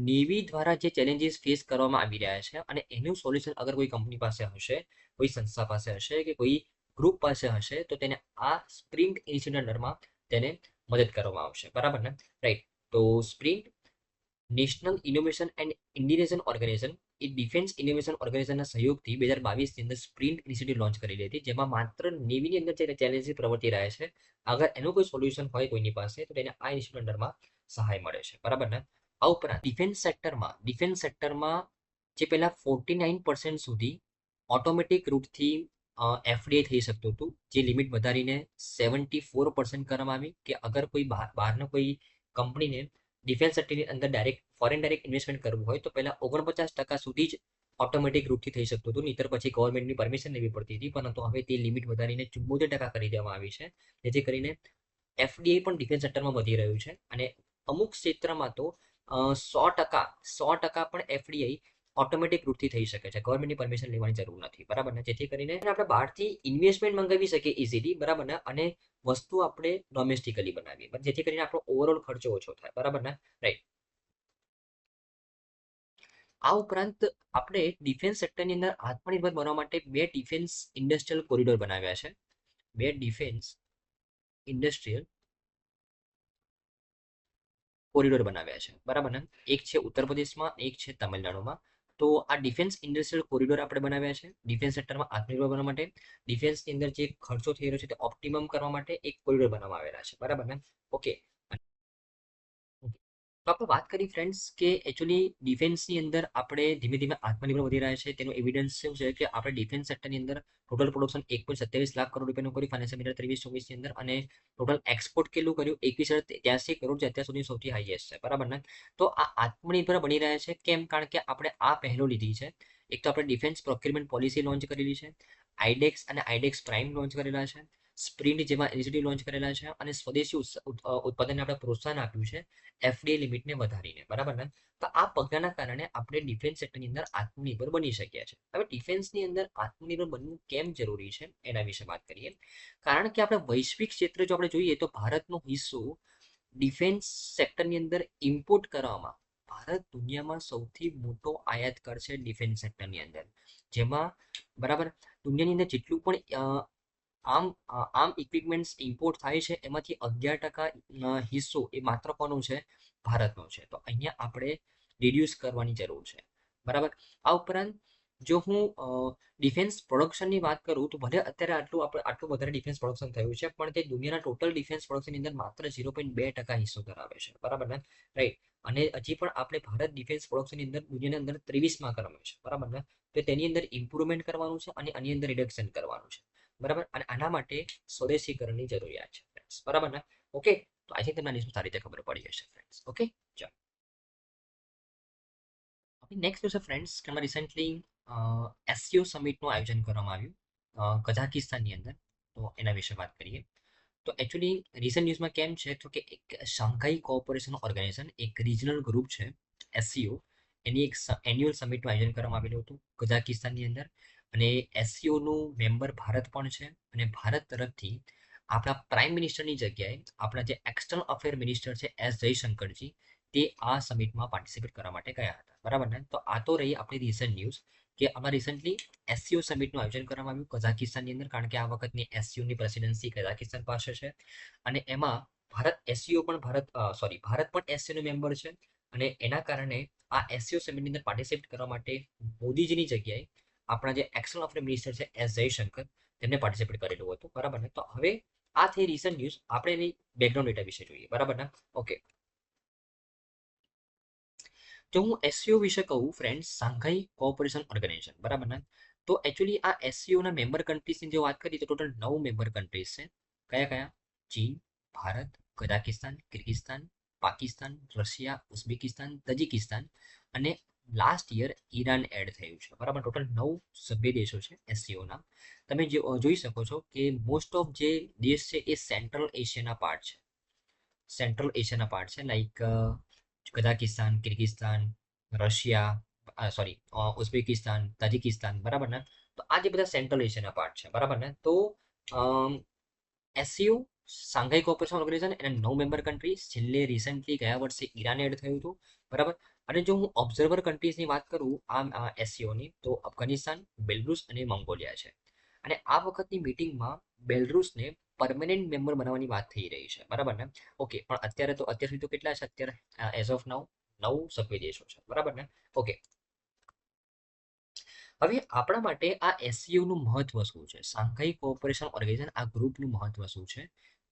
નેવી દ્વારા જે ચેલેન્જીસ ફેસ કરવામાં આવી રહ્યા છે અને એનું સોલ્યુશન અગર કોઈ કંપની પાસે હશે, કોઈ સંસ્થા પાસે હશે કે કોઈ ગ્રુપ પાસે હશે, તો તેને આ સ્પ્રિન્ટ ઇનિશિયેટિવ અંડરમાં તેને મદદ કરવામાં આવશે. બરાબર ને? રાઈટ. તો sprint national innovation and indigenisation organisation એ ડિફેન્સ ઇનોવેશન ઓર્ગેનાઇઝેશનના સહયોગથી 2022ની અંદર સ્પ્રિન્ટ ઇનિશિયેટિવ લોન્ચ કરેલી હતી, જેમાં માત્ર નેવીની અંદર જે ચેલેન્જીસ પ્રવર્તી રહ્યા છે, અગર એનું કોઈ સોલ્યુશન હોય કોઈની પાસે, તો તેને આ ઇનિશિયેટિવ અંડરમાં સહાય મળે છે. બરાબર ને? આ ઉપરાંત ડિફેન્સ સેક્ટરમાં જે પહેલા 49% સુધી ઓટોમેટિક રૂપથી એફડીઆઈ થઈ શકતું હતું, જે લિમિટ વધારીને 74% કરવામાં આવી, કે અગર કોઈ બહારના કોઈ કંપનીને ડિફેન્સ સેક્ટરની અંદર ફોરેન ડાયરેક્ટ ઇન્વેસ્ટમેન્ટ કરવું હોય, તો પહેલા 49% સુધી જ ઓટોમેટિક રૂપથી થઈ શકતું હતું, નહીતર પછી ગવર્મેન્ટની પરમિશન લેવી પડતી હતી. પરંતુ હવે તે લિમિટ વધારીને 74% કરી દેવામાં આવી છે, જેથી કરીને એફડીઆઈ પણ ડિફેન્સ સેક્ટરમાં વધી રહ્યું છે. અને અમુક ક્ષેત્રમાં તો 100% પણ એફડીઆઈ ઓટોમેટિક રૂપથી થઈ શકે છે, ગવર્મેન્ટની પરમિશન લેવાની જરૂર નથી. બરાબર ને? જેથી કરીને આપણે બહારથી ઇન્વેસ્ટમેન્ટ મંગાવી શકીએ ઇઝીલી. બરાબર ને? અને વસ્તુ આપણે ડોમેસ્ટિકલી બનાવીએ, જેથી કરીને આપણો ઓવરઓલ ખર્ચો ઓછો થાય. બરાબર ને? રાઈટ. આ ઉપરાંત આપણે ડિફેન્સ સેક્ટરની અંદર આત્મનિર્ભર બનવા માટે બે ડિફેન્સ ઇન્ડસ્ટ્રીયલ કોરિડોર બનાવ્યા છે. બે ડિફેન્સ ઇન્ડસ્ટ્રીયલ કોરિડોર બનાવ્યા છે. બરાબર ને? એક છે ઉત્તર પ્રદેશમાં, એક છે તમિલનાડુમાં. તો આ ડિફેન્સ ઇન્ડસ્ટ્રીયલ કોરિડોર આપણે બનાવ્યા છે ડિફેન્સ સેક્ટરમાં આત્મનિર્ભર બનવા માટે. ડિફેન્સની અંદર જે ખર્ચો થઈ રહ્યો છે તે ઓપ્ટિમમ કરવા માટે એક કોરિડોર બનાવવામાં આવેલા છે. બરાબર ને? ઓકે. તો આપણે વાત કરી ફ્રેન્ડ્સ કે એકચ્યુઅલી ડિફેન્સની અંદર આપણે ધીમે ધીમે આત્મનિર્ભર વધી રહ્યા છે. તેનું એવિડન્સ શું છે કે આપણે ડિફેન્સ સેક્ટરની અંદર ટોટલ પ્રોડક્શન 1.27 લાખ કરોડ રૂપિયાનું કર્યું ફાઇનાન્શિયલ યર 23-24ની અંદર, અને ટોટલ એક્સપોર્ટ કેટલું કર્યું? 21,83 કરોડ, જે અત્યાર સુધી સૌથી હાઈએસ્ટ છે. બરાબર ને? તો આ આત્મનિર્ભર બની રહ્યા છે કેમ? કારણ કે આપણે આ પહેલો લીધી છે. એક તો આપણે ડિફેન્સ પ્રોક્યુરમેન્ટ પોલિસી લોન્ચ કરેલી છે, આઈડેક્સ અને આઈડેક્સ પ્રાઇમ લોન્ચ કરેલા છે, સ્પ્રિન્ટ જેમાં ઇનિશિયેટિવ લોન્ચ કરેલા છે, અને સ્વદેશી ઉત્પાદનને આપણે પ્રોત્સાહન આપ્યું છે એફડીઆઈ લિમિટને વધારીને. બરાબર ને? તો આ પગલાના કારણે આપણે ડિફેન્સ સેક્ટરની અંદર આત્મનિર્ભર બની શક્યા છે. હવે ડિફેન્સની અંદર આત્મનિર્ભર બનવું કેમ જરૂરી છે એના વિશે વાત કરીએ. કારણ કે આપણે વૈશ્વિક ક્ષેત્રે જો આપણે જોઈએ તો ભારતનો હિસ્સો ડિફેન્સ સેક્ટરની અંદર ઇમ્પોર્ટ કરવામાં, ભારત દુનિયામાં સૌથી મોટો આયાતકાર છે ડિફેન્સ સેક્ટરની અંદર, જેમાં બરાબર દુનિયાની અંદર જેટલું પણ આમ ઇક્વિપમેન્ટ્સ ઇમ્પોર્ટ થાય છે એમાંથી 11% હિસ્સો એ માત્ર કોનો છે? ભારતનો છે. તો અહીંયા આપણે રિડ્યુસ કરવાની જરૂર છે. બરાબર. આ ઉપરાંત જો હું ડિફેન્સ પ્રોડક્શનની વાત કરું તો ભલે અત્યારે આટલું વધારે ડિફેન્સ પ્રોડક્શન થયું છે, પણ તે દુનિયાના ટોટલ ડિફેન્સ પ્રોડક્શનની અંદર માત્ર 0.2% હિસ્સો ધરાવે છે. બરાબર ને? રાઈટ. અને હજી પણ આપણે ભારત ડિફેન્સ પ્રોડક્શનની અંદર દુનિયાની અંદર 23માં ક્રમે છે. બરાબર ને? તો તેની અંદર ઇમ્પ્રુવમેન્ટ કરવાનું છે અને આની અંદર રિડક્શન કરવાનું છે. બરાબર. અને આના માટે સ્વદેશીકરણની જરૂરિયાત છે ફ્રેન્ડ્સ. બરાબર ને? ઓકે. તો આઈ થિંક તમને સારી રીતે ખબર પડી હશે ફ્રેન્ડ્સ. ઓકે. ચાલો. નેક્સ્ટ છે ફ્રેન્ડ્સ કે અમે રિસેન્ટલી એસસીઓ સમિટનું આયોજન કરવામાં આવ્યું કઝાકિસ્તાનની અંદર. તો એના વિશે વાત કરીએ. તો એકચ્યુઅલી રિસન્ટ ન્યૂઝમાં કેમ છે તો કે એક શાંઘાઈ કોઓપરેશન ઓર્ગેનાઇઝેશન, એક રિજનલ ગ્રુપ છે એસસીઓ, એની એક એન્યુઅલ સમિટનું આયોજન કરવામાં આવેલું હતું કઝાકિસ્તાનની અંદર. અને એસસીઓનું મેમ્બર ભારત પણ છે. અને ભારત તરફથી આપણા પ્રાઇમ મિનિસ્ટરની જગ્યાએ આપણા જે એક્સટર્નલ અફેર મિનિસ્ટર છે એસ જયશંકરજી, તે આ સમિટમાં પાર્ટિસિપેટ કરવા માટે ગયા હતા. બરાબર ને? તો આ તો રહી આપણી રિસન્ટ ન્યૂઝ કે આમાં રિસન્ટલી એસસીઓ સમિટનું આયોજન કરવામાં આવ્યું કઝાકિસ્તાનની અંદર, કારણ કે આ વખતની એસસીઓની પ્રેસિડેન્સી કઝાકિસ્તાન પાસે છે. અને એમાં ભારત એસસીઓ પણ ભારત પણ એસસીઓનો મેમ્બર છે. અને એના કારણે આ એસસીઓ સમિટની અંદર પાર્ટિસિપેટ કરવા માટે મોદીજીની જગ્યાએ આપણા જે એક્સટર્નલ અફેર મિનિસ્ટર છે એસ જયશંકર, તેમને પાર્ટિસિપેટ કરેલું હતું. બરાબર ને? તો હવે આ થઈ રિસન્ટ ન્યૂઝ. આપણે એની બેકગ્રાઉન્ડ ડેટા વિશે જોઈએ. બરાબર ને? ઓકે. જો હું એસસીઓ વિશે કહું ફ્રેન્ડ, શાંઘાઈ કોઓપરેશન ઓર્ગેનાઇઝેશન. બરાબર ને? તો એકચ્યુઅલી આ એસસીઓના મેમ્બર કન્ટ્રીઝની જો વાત કરીએ તો ટોટલ 9 મેમ્બર કન્ટ્રીઝ છે. કયા કયા? ચીન, Bharat, Kazakhstan, Kyrgyzstan, Pakistan, Russia, Uzbekistan, Tajikistan અને લાસ્ટ યર ઈરાન એડ થયું છે. બરાબર? ટોટલ 9 સભ્ય દેશો છે એસસીઓના. તમે જોઈ શકો છો કે મોસ્ટ ઓફ જે દેશ છે એ સેન્ટ્રલ એશિયાના પાર્ટ છે. Like Kazakhstan, Kyrgyzstan, Russia, Uzbekistan, Tajikistan. બરાબર ને? તો આ જે બધા સેન્ટ્રલ એશિયાના પાર્ટ છે. બરાબર ને? તો એસસીઓ શાંઘાઈ કોઓપરેશન ઓર્ગેનાઇઝેશન એના 9 મેમ્બર કન્ટ્રીઝ. છેલ્લે રિસન્ટલી ગયા વર્ષે ઈરાન એડ થયું હતું. બરાબર? અને જો હું ઓબ્ઝર્વર કન્ટ્રીઝની વાત કરું આ એસસીઓની, તો અફઘાનિસ્તાન, બેલારુસ અને મંગોલિયા છે. અને આ વખતની મીટિંગમાં બેલારુસને પરમેનન્ટ મેમ્બર બનાવવાની વાત થઈ રહી છે. બરાબર ને? ઓકે. પણ અત્યારે સુધી તો કેટલા છે? અત્યારે એઝ ઓફ નાઉ 9 સભ્ય દેશો છે. બરાબર ને? ઓકે. હવે આપણા માટે આ એસસીઓનું મહત્વ શું છે? શાંઘાઈ કોઓપરેશન ઓર્ગેનાઇઝેશન આ ગ્રુપનું મહત્વ શું છે?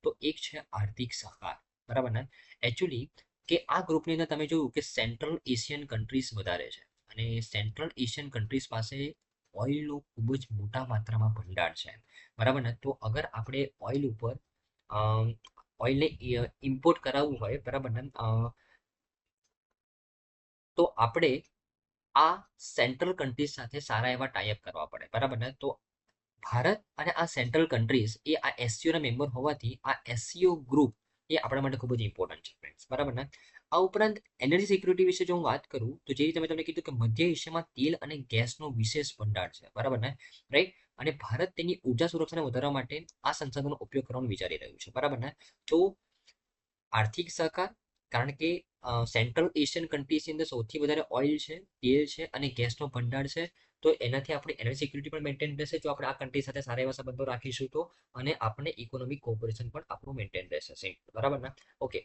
તો એક છે આર્થિક સહકાર. બરાબર ને? એકચ્યુઅલી કે આ ગ્રુપની અંદર તમે જોયું કે સેન્ટ્રલ એશિયન કન્ટ્રીઝ વધારે છે. અને સેન્ટ્રલ એશિયન કન્ટ્રીઝ પાસે ઓઇલનો ખૂબ જ મોટા માત્રામાં ભંડાર છે. બરાબર ને? તો અગર આપણે ઓઇલ ઉપર ઓઇલને ઇમ્પોર્ટ કરાવવું હોય, બરાબર ને, તો આપણે આ સેન્ટ્રલ કન્ટ્રીઝ સાથે સારા એવા ટાઈઅપ કરવા પડે. બરાબર ને? તો ભારત અને આ સેન્ટ્રલ કન્ટ્રીઝ એ આ એસસીઓના મેમ્બર હોવાથી આ એસસીઓ ગ્રુપ એ આપણા માટે ખૂબ જ ઇમ્પોર્ટન્ટ છે ફ્રેન્ડ્સ. બરાબર ને? આ ઉપરાંત એનર્જી સિક્યુરિટી વિશે જો હું વાત કરું તો જે રીતે મેં તમને કીધું કે મધ્ય એશિયામાં તેલ અને ગેસનો વિશેષ ભંડાર છે. બરાબર ને? રાઈટ? અને ભારત તેની ઉર્જા સુરક્ષાને વધારવા માટે આ સંસાધનનો ઉપયોગ કરવાનું વિચારી રહ્યું છે. બરાબર ને? તો આર્થિક સહકાર, કારણ કે સેન્ટ્રલ એશિયન કન્ટ્રીઝની અંદર સૌથી વધારે ઓઇલ છે, તેલ છે અને ગેસનો ભંડાર છે. તો એનાથી આપણી એનર્જી સિક્યુરિટી પણ મેન્ટેન રહેશે જો આપણે આ કન્ટ્રી સાથે સારા એવા સંબંધો રાખીશું તો. અને આપણે ઇકોનોમિક કોઓપરેશન પણ આપણું મેન્ટેન રહેશે. બરાબર ને? ઓકે.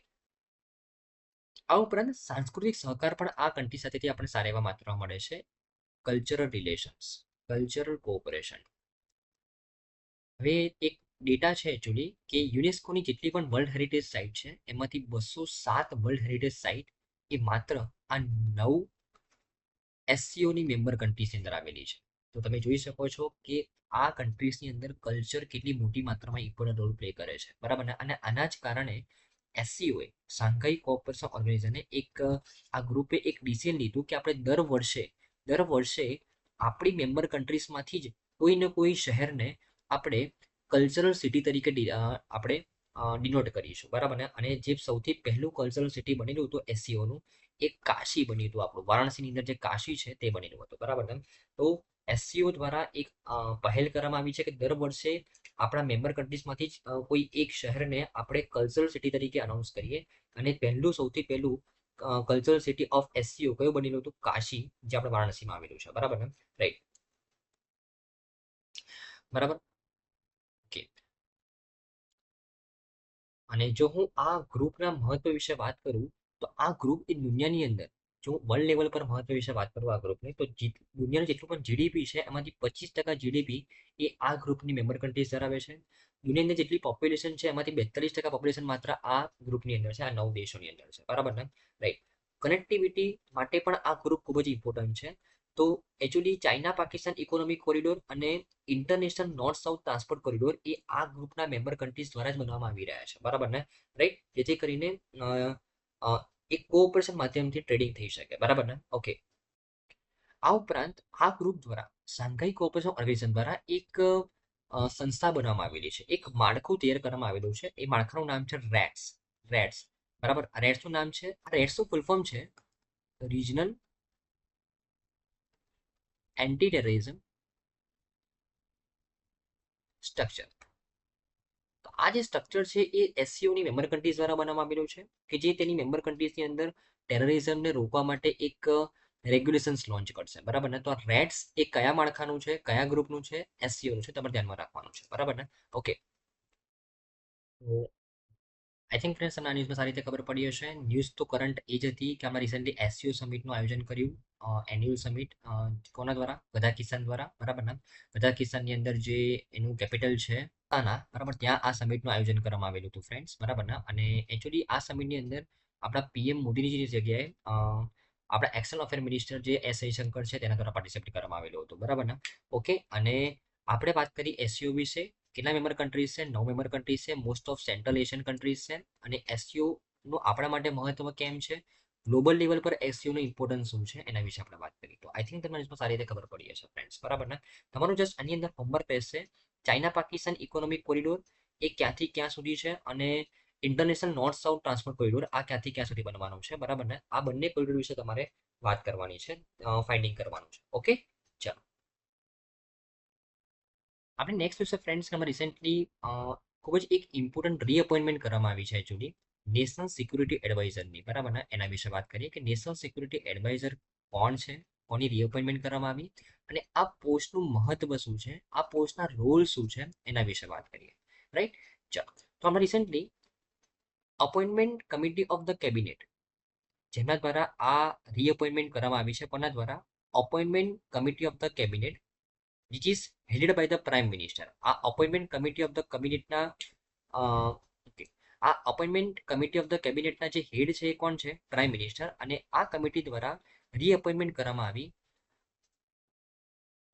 આ ઉપરાંત સાંસ્કૃતિક સહકાર પણ આ કન્ટ્રી સાથેથી આપણે સારા એવા માત્રામાં મળે છે. Cultural relations, cultural cooperation. હવે એક ડેટા છે એકચ્યુઅલી કે યુનેસ્કોની જેટલી પણ વર્લ્ડ હેરિટેજ સાઇટ છે એમાંથી 207 વર્લ્ડ હેરિટેજ સાઇટ એ માત્ર આ 9 એસસીઓની મેમ્બર કન્ટ્રીઝની અંદર આવેલી છે. તો તમે જોઈ શકો છો કે આ કન્ટ્રીઝની અંદર કલ્ચર કેટલી મોટી માત્રામાં ઇમ્પોર્ટન્ટ રોલ પ્લે કરે છે. બરાબર ને? અને આના જ કારણે એસસીઓએ શાંઘાઈ કોઓપરેશન ઓર્ગેનાઇઝેશને આ ગ્રુપે એક ડિસિઝન લીધું કે આપણે દર વર્ષે આપણી મેમ્બર કન્ટ્રીઝમાંથી જ કોઈ ને કોઈ શહેરને આપણે કલ્ચરલ સિટી તરીકે આપણે ડિનોટ કરીશું. બરાબર ને? અને જે સૌથી પહેલું કલ્ચરલ સિટી બનેલું હતું એસસીઓનું, એક કાશી બન્યું હતું. આપણું વારાણસીની અંદર જે કાશી છે તે બનેલું હતું. બરાબર ને? તો એસસીઓ દ્વારા એક પહેલ કરવામાં આવી છે કે દર વર્ષે આપણા મેમ્બર કન્ટ્રીઝમાંથી જ કોઈ એક શહેરને આપણે કલ્ચરલ સિટી તરીકે અનાઉન્સ કરીએ. અને સૌથી પહેલું કલ્ચરલ સિટી ઓફ એસસીઓ કયું બનેલું હતું? કાશી, જે આપણે વારાણસીમાં આવેલું છે. બરાબર ને? રાઈટ. બરાબર. ઓકે. અને જો હું આ ગ્રુપના મહત્વ વિશે વાત કરું તો આ ગ્રુપ એ દુનિયાની અંદર, જો વર્લ્ડ લેવલ પર મહત્વ વિશે વાત કરું આ ગ્રુપની, તો દુનિયાનું જેટલું પણ જીડીપી છે એમાંથી 25% જીડીપી એ આ ગ્રુપની મેમ્બર કન્ટ્રીઝ ધરાવે છે. દુનિયાની અંદર જેટલી પોપ્યુલેશન છે એમાંથી 42% પોપ્યુલેશન માત્ર આ ગ્રુપની અંદર છે, આ 9 દેશોની અંદર છે. બરાબર ને? રાઈટ. કનેક્ટિવિટી માટે પણ આ ગ્રુપ ખૂબ જ ઇમ્પોર્ટન્ટ છે. તો actually China Pakistan economic corridor અને international north south transport corridor એ આ ગ્રુપના મેમ્બર કન્ટ્રીઝ દ્વારા જ બનાવવામાં આવી રહ્યા છે. બરાબર ને? રાઈટ. જેથી કરીને એક કોઓપરેશન માધ્યમથી ટ્રેડિંગ થઈ શકે. બરાબર ને? ઓકે. આ ઉપરાંત આ ગ્રુપ દ્વારા શાંઘાઈ કોઓપરેશન ઓર્ગેનાઇઝેશન દ્વારા એક સંસ્થા બનાવવામાં આવેલી છે. એક માળખું તૈયાર કરવામાં આવેલું છે. એ માળખાનું નામ છે રેડ્સ. બરાબર. રેડ્સનું નામ છે, રેડ્સનું ફૂલ ફોર્મ છે રિજનલ એન્ટી ટેરરિઝમ સ્ટ્રક્ચર. તો આ જે સ્ટ્રક્ચર છે એ એસસીઓની મેમ્બર કન્ટ્રીઝ દ્વારા બનાવવામાં આવેલું છે કે જે તેની મેમ્બર કન્ટ્રીઝની અંદર ટેરરિઝમને રોકવા માટે એક રેગ્યુલેશન્સ લોન્ચ કરશે, બરાબર ને. તો આ રેટ્સ એ કયા માળખાનું છે, કયા ગ્રુપનું છે, એસસીઓનું છે, તમારે ધ્યાનમાં રાખવાનું છે, બરાબર ને. ઓકે, આઈ થિંક ફ્રેન્ડ્સ તમને આ ન્યૂઝમાં સારી રીતે ખબર પડી હશે. ન્યૂઝ તો કરંટ એ જ હતી કે આપણે રિસેન્ટલી એસસીઓ સમિટનું આયોજન કર્યું, એન્યુઅલ સમિટ, કોના દ્વારા? બધા કિસાન દ્વારા, બરાબર ને. બધા કિસાનની અંદર જે એનું કેપિટલ છે ના, બરાબર, ત્યાં આ સમિટનું આયોજન કરવામાં આવેલું હતું ફ્રેન્ડ્સ, બરાબર ને. અને એકચ્યુઅલી આ સમિટની અંદર આપણા પીએમ મોદીની જે જગ્યાએ આપણા એક્સટર્નલ અફેર મિનિસ્ટર જે એસ જયશંકર છે તેના દ્વારા પાર્ટિસિપેટ કરવામાં આવેલું હતું, બરાબર ને. ઓકે, અને આપણે વાત કરી એસસીઓ વિશે. કેટલા મેમ્બર કન્ટ્રીઝ છે? 9 મેમ્બર કન્ટ્રીઝ છે, most of central Asian countries છે. અને એસસીઓ નું આપણા માટે મહત્વ કેમ છે, ગ્લોબલ લેવલ પર એસસીઓ નું ઇમ્પોર્ટન્સ શું છે, એના વિશે આપણે વાત કરી. તો આઈ થિંક તમને સારી રીતે ખબર પડી હશે ફ્રેન્ડ્સ, બરાબર ને. તમારું જસ્ટ આની અંદર હોમવર્ક રહેશે, ચાઇના પાકિસ્તાન ઇકોનોમિક કોરિડોર એ ક્યાંથી ક્યાં સુધી છે, અને international north south transport corridor આ ક્યાંથી ક્યાં સુધી બનવાનું છે, બરાબર ને. આ બંને કોરિડોર વિશે તમારે વાત કરવાની છે, ફાઇન્ડિંગ કરવાનું છે. ઓકે, ચાલો આપણે નેક્સ્ટ વિશે ફ્રેન્ડ્સ અમે રિસેન્ટલી ખૂબ જ એક ઇમ્પોર્ટન્ટ રીઅપોઇન્ટમેન્ટ કરવામાં આવી છે એકચ્યુઅલી નેશનલ સિક્યુરિટી એડવાઇઝરની, બરાબર ને. એના વિશે વાત કરીએ કે નેશનલ સિક્યુરિટી એડવાઇઝર કોણ છે, કોની રીઅપોઇન્ટમેન્ટ કરવામાં આવી, અને આ પોસ્ટનું મહત્વ શું છે, આ પોસ્ટના રોલ શું છે, એના વિશે વાત કરીએ, રાઈટ. ચાલો, તો અમે recently appointment committee of the cabinet, જેના દ્વારા આ રીઅપોઇન્ટમેન્ટ કરવામાં આવી છે, કોના દ્વારા? Appointment committee of the cabinet which is headed by the prime minister. આ અપોઇન્ટમેન્ટ કમિટી ઓફ ધ કેબિનેટના આ અપોઇન્ટમેન્ટ કમિટી ઓફ ધ કેબિનેટના જે હેડ છે એ કોણ છે? Prime minister. અને આ કમિટી દ્વારા રીઅપોઇન્ટમેન્ટ કરવામાં આવી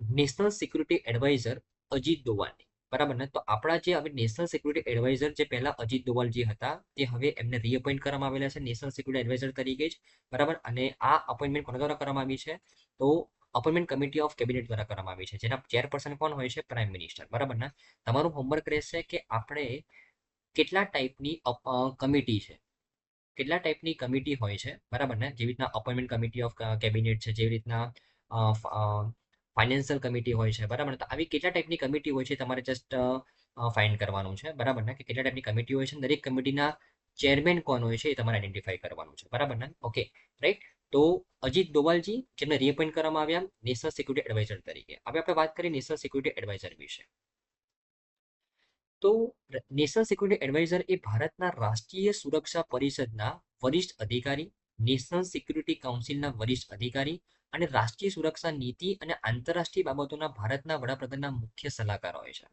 નેશનલ સિક્યુરિટી એડવાઇઝર અજીત દોવાલની, બરાબર ને. તો આપણા જે હવે નેશનલ સિક્યુરિટી એડવાઇઝર જે પહેલા અજીત દોવાલ જે હતા તે હવે એમને રીઅપોઇન્ટ કરવામાં આવેલા છે નેશનલ સિક્યુરિટી એડવાઇઝર તરીકે જ, બરાબર. અને આ અપોઇન્ટમેન્ટ કોના દ્વારા કરવામાં આવી છે? તો અપોઇન્ટમેન્ટ કમિટી ઓફ કેબિનેટ દ્વારા કરવામાં આવી છે, જેના ચેરપર્સન કોણ હોય છે? પ્રાઇમ મિનિસ્ટર, બરાબર ને. તમારું હોમવર્ક રહેશે કે આપણે કેટલા ટાઈપની કમિટી છે, કેટલા ટાઈપની કમિટી હોય છે, બરાબર ને. જેવી રીતના અપોઇન્ટમેન્ટ કમિટી ઓફ કેબિનેટ છે, જેવી રીતના ફાઇનાન્શિયલ કમિટી હોય છે, બરાબર. તો આવી કેટલા ટાઈપની કમિટી હોય છે તમારે જસ્ટ ફાઇન્ડ કરવાનું છે, બરાબર ને. કે કેટલા ટાઈપની કમિટી હોય છે, દરેક કમિટીના ચેરમેન કોણ હોય છે એ તમારે આઈડેન્ટિફાઈ કરવાનું છે, બરાબર ને. Okay, right. તો અજીત દોવાલજી જેમને રીઅપોઇન્ટ કરવામાં આવ્યા નેશનલ સિક્યુરિટી એડવાઇઝર તરીકે. હવે આપણે વાત કરીએ નેશનલ સિક્યુરિટી એડવાઇઝર વિશે. તો નેશનલ સિક્યુરિટી એડવાઇઝર એ ભારતના રાષ્ટ્રીય સુરક્ષા પરિષદના વરિષ્ઠ અધિકારી, નેશનલ સિક્યુરિટી કાઉન્સિલના વરિષ્ઠ અધિકારી અને રાષ્ટ્રીય સુરક્ષા નીતિ અને આંતરરાષ્ટ્રીય બાબતોના ભારતના વડાપ્રધાનના મુખ્ય સલાહકાર હોય છે.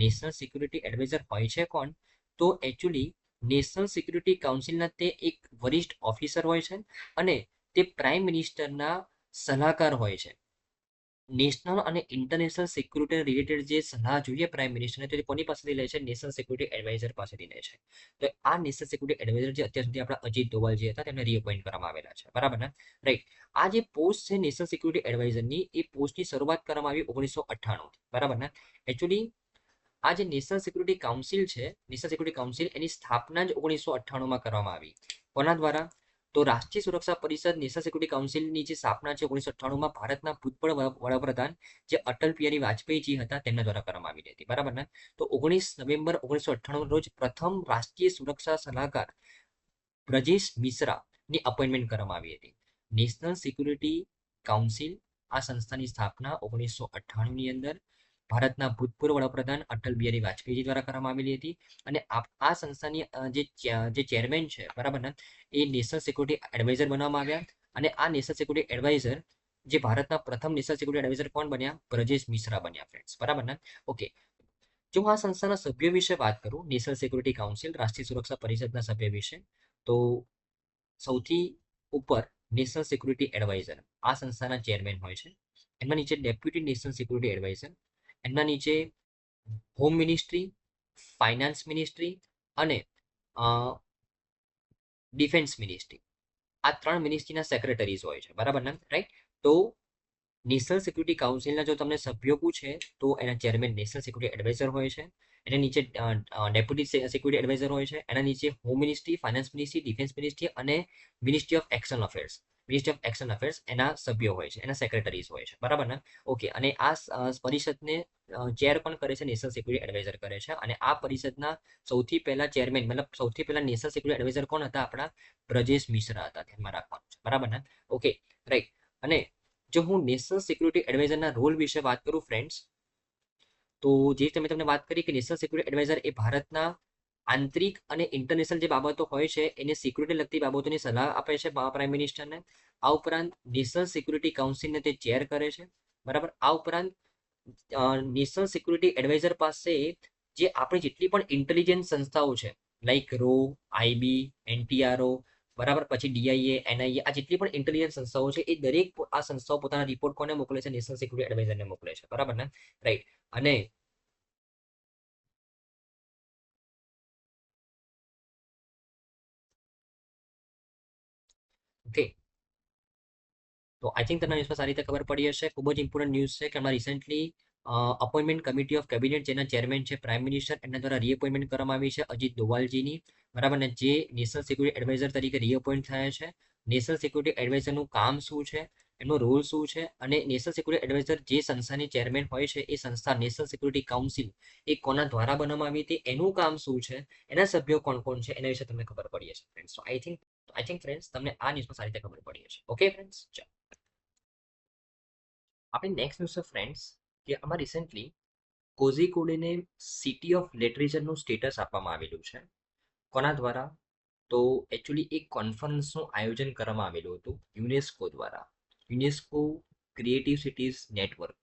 નેશનલ સિક્યુરિટી એડવાઇઝર હોય છે કોણ? તો એકચ્યુઅલી નેશનલ સિક્યુરિટી કાઉન્સિલના તે એક વરિષ્ઠ ઓફિસર હોય છે અને તે પ્રાઇમ મિનિસ્ટરના સલાહકાર હોય છે. નેશનલ અને ઇન્ટરનેશનલ સિક્યુરિટી રિલેટેડ જે સલાહ જોઈએ પ્રાઇમ મિનિસ્ટરને, તો કોની પાસેથી લે છે? નેશનલ સિક્યુરિટી એડવાઇઝર પાસેથી લે છે. તો આ નેશનલ સિક્યુરિટી એડવાઇઝર જે અત્યાર સુધી આપણા અજીત દોવલ જે હતા તેમને રીઅપોઇન્ટ કરવામાં આવેલા છે, બરાબર ને. રાઈટ. આ જે પોસ્ટ છે નેશનલ સિક્યુરિટી એડવાઇઝરની, એ પોસ્ટની શરૂઆત કરવામાં આવી 1998, બરાબર ને. એકચ્યુઅલી આ જે નેશનલ સિક્યુરિટી કાઉન્સિલ છે, નેશનલ સિક્યુરિટી કાઉન્સિલ, એની સ્થાપના જ 1998માં કરવામાં આવી. કોના દ્વારા? તો રાષ્ટ્રીય સુરક્ષા પરિષદ નેશનલ સિક્યુરિટી કાઉન્સિલની જે સ્થાપના છે 1998માં ભારતના ભૂતપૂર્વ વડાપ્રધાન જે અટલ બિહારી વાજપેયીજી હતા તેમના દ્વારા કરવામાં આવી હતી, બરાબર ને. તો 19 નવેમ્બર 1998 રોજ પ્રથમ રાષ્ટ્રીય સુરક્ષા સલાહકાર બ્રજેશ મિશ્રાની અપોઇન્ટમેન્ટ કરવામાં આવી હતી. નેશનલ સિક્યુરિટી કાઉન્સિલ આ સંસ્થાની સ્થાપના 1998ની અંદર ભારતના ભૂતપૂર્વ વડાપ્રધાન અટલ બિહારી વાજપેયીજી દ્વારા કરવામાં આવેલી હતી. અને આ સંસ્થાની જે ચેરમેન છે, બરાબર ને, એ નેશનલ સિક્યુરિટી એડવાઇઝર બનાવવામાં આવ્યા. અને આ નેશનલ સિક્યુરિટી એડવાઇઝર જે ભારતના પ્રથમ નેશનલ સિક્યુરિટી એડવાઇઝર કોણ બન્યા? બ્રજેશ મિશ્રા બન્યા ફ્રેન્ડ્સ, બરાબર ને. ઓકે, જો આ સંસ્થાના સભ્યો વિશે વાત કરું, નેશનલ સિક્યુરિટી કાઉન્સિલ રાષ્ટ્રીય સુરક્ષા પરિષદના સભ્ય વિશે, તો સૌથી ઉપર નેશનલ સિક્યુરિટી એડવાઇઝર આ સંસ્થાના ચેરમેન હોય છે. એમના નીચે ડેપ્યુટી નેશનલ સિક્યુરિટી એડવાઇઝર, એમના નીચે હોમ મિનિસ્ટ્રી, ફાઇનાન્સ મિનિસ્ટ્રી અને ડિફેન્સ મિનિસ્ટ્રી, આ 3 મિનિસ્ટ્રીના સેક્રેટરીઝ હોય છે, બરાબર ને. રાઈટ. તો નેશનલ સિક્યુરિટી કાઉન્સિલના જો તમને સભ્યો પૂછે તો એના ચેરમેન નેશનલ સિક્યુરિટી એડવાઇઝર હોય છે. એના નીચે ડેપ્યુટી સિક્યુરિટી એડવાઇઝર હોય છે, એના નીચે home ministry, finance ministry, defence ministry અને મિનિસ્ટ્રી ઓફ એક્સટર્નલ અફેર્સ, એના સભ્યો હોય છે, એના સેક્રેટરીઝ હોય છે, બરાબર ને? ઓકે, અને આ પરિષદને ચેર પણ કરે છે, નેશનલ સિક્યુરિટી એડવાઇઝર કરે છે. અને આ પરિષદના સૌથી પહેલા ચેરમેન, મતલબ સૌથી પહેલા નેશનલ સિક્યુરિટી એડવાઇઝર કોણ હતા? આપણા બ્રજેશ મિશ્રા હતા, ધ્યાનમાં રાખવાનું છે, બરાબર ને? Okay, right. અને જો હું નેશનલ સિક્યુરિટી એડવાઇઝરના રોલ વિશે વાત કરું ફ્રેન્ડ્સ, તો જે તમને વાત કરી કે નેશનલ સિક્યુરિટી એડવાઇઝર એ ભારતના આંતરિક અને ઇન્ટરનેશનલ જે બાબતો હોય છે એને સિક્યુરિટી લગતી બાબતોની સલાહ આપે છે પ્રાઇમ મિનિસ્ટરને. આ ઉપરાંત નેશનલ સિક્યુરિટી કાઉન્સિલને તે ચેર કરે છે, બરાબર. આ ઉપરાંત નેશનલ સિક્યુરિટી એડવાઇઝર પાસે જે આપણી જેટલી પણ ઇન્ટેલિજન્સ સંસ્થાઓ છે, લાઈક રો, આઈબી, એનટીઆરઓ, બરાબર, પછી ડીઆઈએ, એનઆઈએ, આ જેટલી પણ ઇન્ટેલિજન્સ સંસ્થાઓ છે એ દરેક આ સંસ્થાઓ પોતાના રિપોર્ટ કોને મોકલે છે? નેશનલ સિક્યુરિટી એડવાઇઝરને મોકલે છે, બરાબર ને? રાઈટ. અને ઓકે, તો આઈ થિંક તમને ન્યૂઝમાં સારી રીતે ખબર પડી હશે. ખૂબ જ ઇમ્પોર્ટન્ટ ન્યૂઝ છે કે હમણાં recently appointment committee of cabinet જેના ચેરમેન છે પ્રાઇમ મિનિસ્ટર, એના દ્વારા રીઅપોઇન્ટમેન્ટ કરવામાં આવી છે અજીત દોવાલજીની, બરાબર ને? જે નેશનલ સિક્યુરિટી એડવાઇઝર તરીકે રીઅપોઇન્ટ થયા છે. નેશનલ સિક્યુરિટી એડવાઇઝરનું કામ શું છે, એનો રોલ શું છે, અને નેશનલ સિક્યુરિટી એડવાઇઝર જે સંસ્થાની ચેરમેન હોય છે એ સંસ્થા નેશનલ સિક્યુરિટી કાઉન્સિલ એ કોના દ્વારા બનાવવામાં આવી હતી, એનું કામ શું છે, એના સભ્યો કોણ કોણ છે, એના વિશે તમને ખબર પડી હશે ફ્રેન્ડ્સ. તો આઈ થિંક ફ્રેન્ડ્સ તમને આ ન્યૂઝમાં સારી રીતે ખબર પડી હશે. ઓકે ફ્રેન્ડ્સ, ચાલો આપણે નેક્સ્ટ ન્યૂઝ છે ફ્રેન્ડ્સ, કે આમાં રિસેન્ટલી કોઝીકોડેને સિટી ઓફ લિટરેચરનું સ્ટેટસ આપવામાં આવેલું છે. કોના દ્વારા? તો એકચ્યુઅલી એક કોન્ફરન્સનું આયોજન કરવામાં આવેલું હતું યુનેસ્કો દ્વારા. યુનેસ્કો ક્રિએટિવ સિટીઝ નેટવર્ક,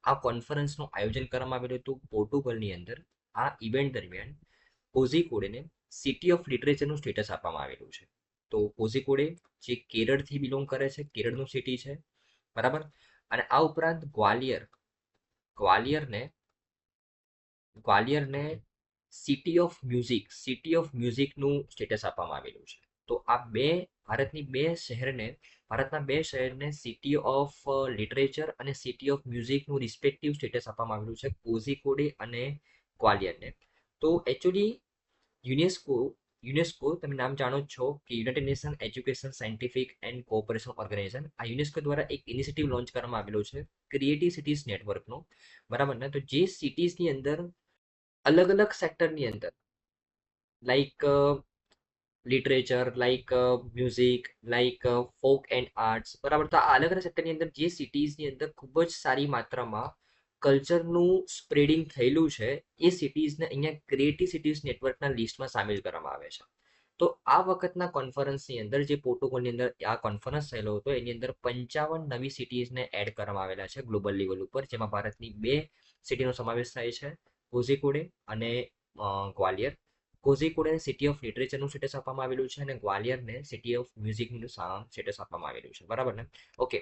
આ કોન્ફરન્સનું આયોજન કરવામાં આવેલું હતું પોર્ટુગલની અંદર. આ ઇવેન્ટ દરમિયાન કોઝીકોડેને સિટી ઓફ લિટરેચરનું સ્ટેટસ આપવામાં આવેલું છે. તો કોઝીકોડે જે કેરળથી બિલોંગ કરે છે, કેરળનું સિટી છે, બરાબર. અને આ ઉપરાંત ગ્વાલિયરને ગ્વાલિયરને સિટી ઓફ મ્યુઝિકનું સ્ટેટસ આપવામાં આવેલું છે. તો આ ભારતના બે શહેરને સિટી ઓફ લિટરેચર અને સિટી ઓફ મ્યુઝિકનું રિસ્પેક્ટિવ સ્ટેટસ આપવામાં આવેલું છે કોઝિકોડે અને ગ્વાલિયરને. તો એકચ્યુઅલી યુનેસ્કો યુનેસ્કો તમે નામ જાણો જ છો કે United Nation Education Scientific and Cooperation Organization, આ યુનેસ્કો દ્વારા એક ઇનિશિયેટિવ લોન્ચ કરવામાં આવેલો છે ક્રિએટિવ સિટીઝ નેટવર્કનો, બરાબર ને? તો જે સિટીઝની અંદર અલગ અલગ સેક્ટરની અંદર, like literature, like music, like folk and arts, બરાબર. તો આ અલગ અલગ સેક્ટરની અંદર જે સિટીઝની અંદર ખૂબ જ સારી માત્રામાં કલ્ચરનું સ્પ્રેડિંગ થયેલું છે એ સિટીઝને અહીંયા ક્રિએટિવ સિટીઝ નેટવર્કના લિસ્ટમાં સામેલ કરવામાં આવે છે. તો આ વખતના કોન્ફરન્સની અંદર જે પોર્ટુગલની અંદર આ કોન્ફરન્સ થયેલો હતો એની અંદર 55 નવી સિટીઝને એડ કરવામાં આવેલા છે ગ્લોબલ લેવલ ઉપર, જેમાં ભારતની 2 સિટીનો સમાવેશ થાય છે, કોઝિકોડે અને ગ્વાલિયર. કોઝિકોડેને સિટી ઓફ લિટરેચરનું સ્ટેટસ આપવામાં આવેલું છે અને ગ્વાલિયરને સિટી ઓફ મ્યુઝિકનું સ્ટેટસ આપવામાં આવેલું છે, બરાબર ને? ઓકે,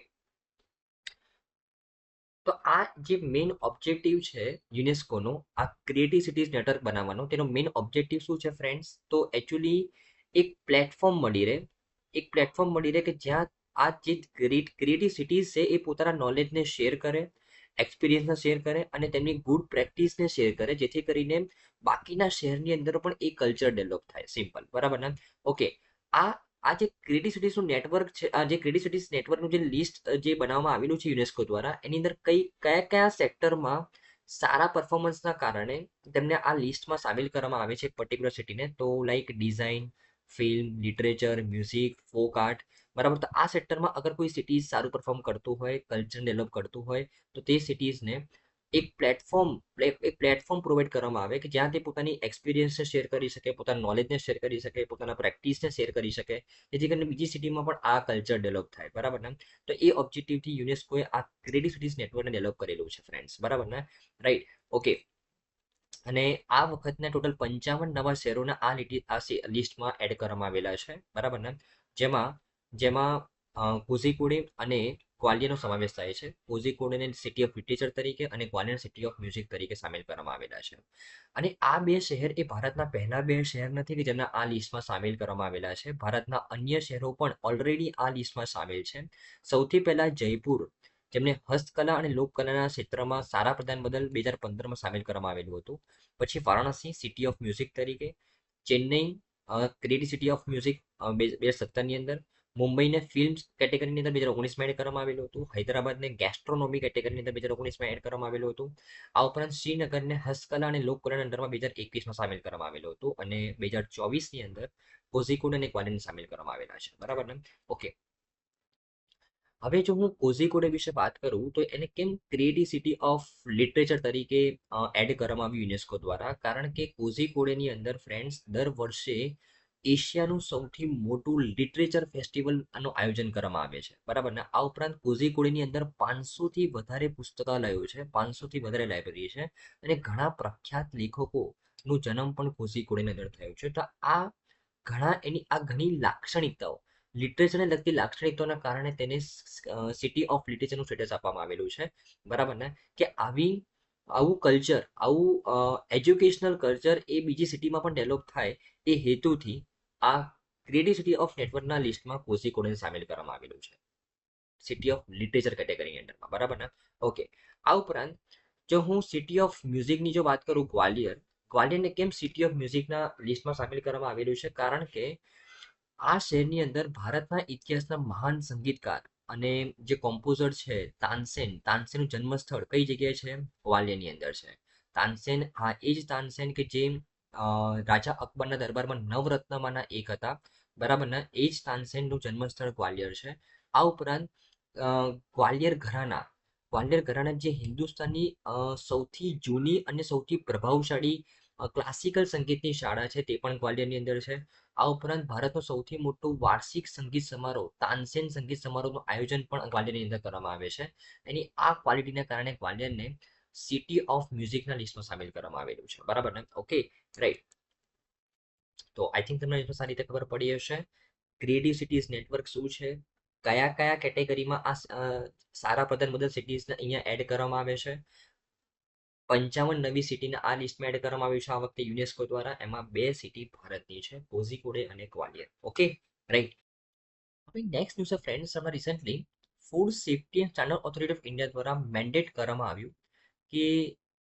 તો આ જે મેઇન ઓબ્જેક્ટિવ છે યુનેસ્કોનો આ ક્રિએટિવ સિટીઝ નેટવર્ક બનાવવાનો, તેનો મેઇન ઓબ્જેક્ટિવ શું છે ફ્રેન્ડ્સ? તો એકચ્યુઅલી એક પ્લેટફોર્મ મળી રહે કે જ્યાં આ જે ક્રિએટિવ સિટીઝ છે એ પોતાના નોલેજને શેર કરે, એક્સપિરિયન્સને શેર કરે અને તેમની ગુડ પ્રેક્ટિસને શેર કરે, જેથી કરીને બાકીના શહેરની અંદર પણ એ કલ્ચર ડેવલપ થાય. સિમ્પલ, બરાબર ને? ઓકે, આ આ જે ક્રિએટિવ સિટીઝનું નેટવર્ક છે, આ જે ક્રિએટિવ સિટીઝ નેટવર્કનું જે લિસ્ટ જે બનાવવામાં આવેલું છે યુનેસ્કો દ્વારા, એની અંદર કયા કયા સેક્ટરમાં સારા પરફોર્મન્સના કારણે તેમને આ લિસ્ટમાં સામેલ કરવામાં આવે છે પર્ટિક્યુલર સિટીને. તો like design, film, literature, music, folk art, બરાબર. તો આ સેક્ટરમાં અગર કોઈ સિટીઝ સારું પરફોર્મ કરતું હોય, કલ્ચર ડેવલપ કરતું હોય, તો તે સિટીઝને એક પ્લેટફોર્મ પ્રોવાઈડ કરવામાં આવે કે જ્યાં તે પોતાની એક્સપિરિયન્સને શેર કરી શકે, પોતાના નોલેજને શેર કરી શકે, પોતાના પ્રેક્ટિસને શેર કરી શકે, જેથી કરીને બીજી સિટીમાં પણ આ કલ્ચર ડેવલપ થાય, બરાબર ને? તો એ ઓબ્જેક્ટિવથી યુનેસ્કોએ આ ક્રિએટિવ સિટીઝ નેટવર્કને ડેવલપ કરેલું છે ફ્રેન્ડ્સ, બરાબર ને? રાઈટ. ઓકે, અને આ વખતના ટોટલ 55 નવા શહેરોના આ લિસ્ટમાં એડ કરવામાં આવેલા છે, બરાબર ને? જેમાં જેમાં કોઝિકોડે અને ગ્વાલિયરનો સમાવેશ થાય છે. કોઝિકોડેને સિટી ઓફ લિટરેચર તરીકે અને ગ્વાલિયર સિટી ઓફ મ્યુઝિક તરીકે સામેલ કરવામાં આવેલા છે. અને આ બે શહેર એ ભારતના પહેલા બે શહેર નથી કે જેમના આ લિસ્ટમાં સામેલ કરવામાં આવેલા છે. ભારતના અન્ય શહેરો પણ ઓલરેડી આ લિસ્ટમાં સામેલ છે. સૌથી પહેલા જયપુર જેમને હસ્તકલા અને લોકકલાના ક્ષેત્રમાં સારા પ્રદાન બદલ 2015માં સામેલ કરવામાં આવેલું હતું. પછી વારાણસી સિટી ઓફ મ્યુઝિક તરીકે, Chennai creative city of music 2017ની અંદર, મુંબઈને ફિલ્મ કેટેગરીની અંદર 2019માં એડ કરવામાં આવેલું હતું. હૈદરાબાદને ગેસ્ટ્રોનોમી કેટેગરીની અંદર 2019માં એડ કરવામાં આવેલું હતું. આ ઉપરાંત શ્રીનગરને હસ્તકલા અને લોકકલાના અંદરમાં 2021માં સામેલ કરવામાં આવેલું હતું અને 2024ની અંદર કોઝિકોડ અને ગ્વાલિયરને સામેલ કરવામાં આવેલા છે. બરાબર ને? ઓકે. હવે જો હું કોઝિકોડ વિશે વાત કરું તો એને કેમ ક્રિએટિવ સિટી ઓફ લિટરેચર તરીકે એડ કરવામાં આવ્યું યુનેસ્કો દ્વારા? કારણ કે કોઝિકોડની અંદર ફ્રેન્ડ્સ દર વર્ષે એશિયાનું સૌથી મોટું લિટરેચર ફેસ્ટિવલ આનું આયોજન કરવામાં આવે છે. બરાબર ને? આ ઉપરાંત કોઝિકોડની અંદર 500થી વધારે પુસ્તકાલયો છે, 500થી વધારે લાઇબ્રેરી છે અને ઘણા પ્રખ્યાત લેખકોનું જન્મ પણ કોઝિકોડની અંદર થયો છે. તો આ ઘણી લાક્ષણિકતાઓ, લિટરેચરને લગતી લાક્ષણિકતાઓના કારણે તેને સિટી ઓફ લિટરેચરનું સ્ટેટસ આપવામાં આવેલું છે. બરાબર ને? કે આવું કલ્ચર, આવું એજ્યુકેશનલ કલ્ચર એ બીજી સિટીમાં પણ ડેવલપ થાય એ હેતુથી આ ક્રિએટિવ સિટી ઓફ નેટવર્કના લિસ્ટમાં કોઝિકોડને સામેલ કરવામાં આવેલું છે સિટી ઓફ લિટરેચર કેટેગરીની અંડરમાં. બરાબર ને? ઓકે. આ ઉપરાંત જો હું સિટી ઓફ મ્યુઝિકની જો વાત કરું, ગ્વાલિયરને કેમ સિટી ઓફ મ્યુઝિકના લિસ્ટમાં સામેલ કરવામાં આવેલું છે? કારણ કે આ શહેરની અંદર ભારતના ઇતિહાસના મહાન સંગીતકાર અને જે કોમ્પોઝર છે તાનસેનનું જન્મસ્થળ કઈ જગ્યાએ છે? ગ્વાલિયરની અંદર છે. તાનસેન, હા, એ જ તાનસેન કે જે રાજા અકબરના દરબારમાં નવરત્નમાંના એક હતા. બરાબર ને? એ જ તાનસેનનું જન્મસ્થળ ગ્વાલિયર છે. આ ઉપરાંત ગ્વાલિયર ઘરાના જે હિન્દુસ્તાનની સૌથી જૂની અને સૌથી પ્રભાવશાળી ક્લાસિકલ સંગીતની શાળા છે તે પણ ગ્વાલિયરની અંદર છે. આ ઉપરાંત ભારતનો સૌથી મોટો વાર્ષિક સંગીત સમારોહ તાનસેન સંગીત સમારોહનું આયોજન પણ ગ્વાલિયરની અંદર કરવામાં આવે છે. એની આ ક્વોલિટીના કારણે ગ્વાલિયરને સિટી ઓફ મ્યુઝિકના લિસ્ટમાં સામેલ કરવામાં આવેલું છે. બરાબર ને? Okay, right. તો આઈ થિંક તમને સારી રીતે ખબર પડી હશે ક્રિએટિવ સિટીઝ નેટવર્ક શું છે, કયા કયા કેટેગરીમાં આ સારા પ્રદાન બદલ સિટીઝને અહીંયા એડ કરવામાં આવે છે. 55 નવી સિટીને આ લિસ્ટમાં એડ કરવામાં આવ્યું છે આ વખતે યુનેસ્કો દ્વારા. એમાં 2 સિટી ભારતની છે, કોઝિકોડે અને ગ્વાલિયર. Okay, right. હવે નેક્સ્ટ ન્યૂઝ ફ્રેન્ડ્સ, હમણાં recently food safety and standard authority of India દ્વારા મેન્ડેટ કરવામાં આવ્યું કે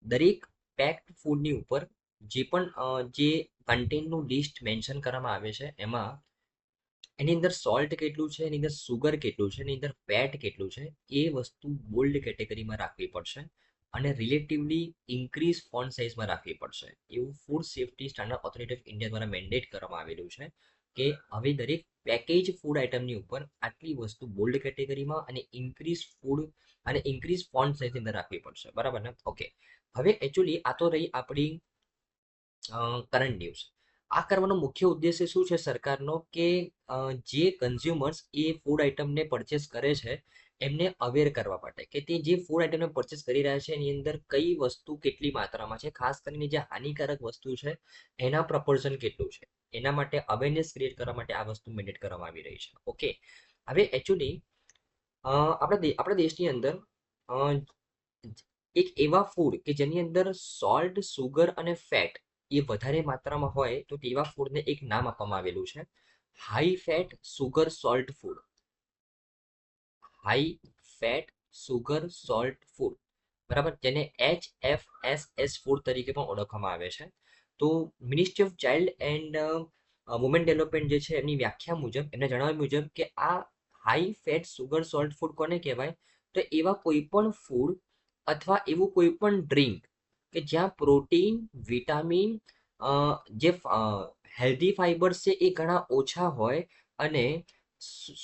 દરેક પેક્ડ ફૂડની ઉપર જે કન્ટેનનું લિસ્ટ મેન્શન કરવામાં આવે છે એમાં એની અંદર સોલ્ટ કેટલું છે, એની અંદર સુગર કેટલું છે, એની અંદર ફેટ કેટલું છે, એ વસ્તુ બોલ્ડ કેટેગરીમાં રાખવી પડશે અને રિલેટિવલી ઇન્ક્રીઝ ફોન્ટ સાઇઝમાં રાખવી પડશે. એવું food safety standard authority of India દ્વારા મેન્ડેટ કરવામાં આવેલું છે કે હવે દરેક પેકેજ ફૂડ આઇટમની ઉપર આટલી વસ્તુ બોલ્ડ કેટેગરીમાં અને ઇન્ક્રીઝ ફોન્ટ સાઇઝની અંદર રાખવી પડશે. બરાબર ને? ઓકે. હવે એકચ્યુઅલી આ તો રહી આપણી કરંટ ન્યૂઝ. આ કરવાનો મુખ્ય ઉદ્દેશ્ય શું છે સરકારનો? કે જે કન્ઝ્યુમર્સ એ ફૂડ આઇટમને પરચેસ કરે છે એમને અવેર કરવા માટે કે તે જે ફૂડ આઇટમને પરચેસ કરી રહ્યા છે એની અંદર કઈ વસ્તુ કેટલી માત્રામાં છે, ખાસ કરીને જે હાનિકારક વસ્તુ છે એના પ્રપોર્શન કેટલું છે, એના માટે અવેરનેસ ક્રિએટ કરવા માટે આ વસ્તુ મેન્ડેટ કરવામાં આવી રહી છે. ઓકે. હવે એકચ્યુઅલી આપણા દેશની અંદર એક એવા ફૂડ કે જેની અંદર સોલ્ટ, સુગર અને ફેટ એ વધારે માત્રામાં હોય તો તેવા ફૂડને એક નામ આપવામાં આવેલું છે high fat sugar salt food. High fat sugar salt food. બરાબર, જેને HFSS ફૂડ તરીકે પણ ઓળખવામાં આવે છે. તો Ministry of Child and Women Development જે છે એમની વ્યાખ્યા મુજબ, એમને જણાવ્યા મુજબ કે આ high fat sugar salt food કોને કહેવાય? તો એવા કોઈ પણ ફૂડ અથવા એવું કોઈ પણ ડ્રિંક કે જ્યાં પ્રોટીન, વિટામિન, જે હેલ્ધી ફાઈબર્સ છે એ ઘણા ઓછા હોય અને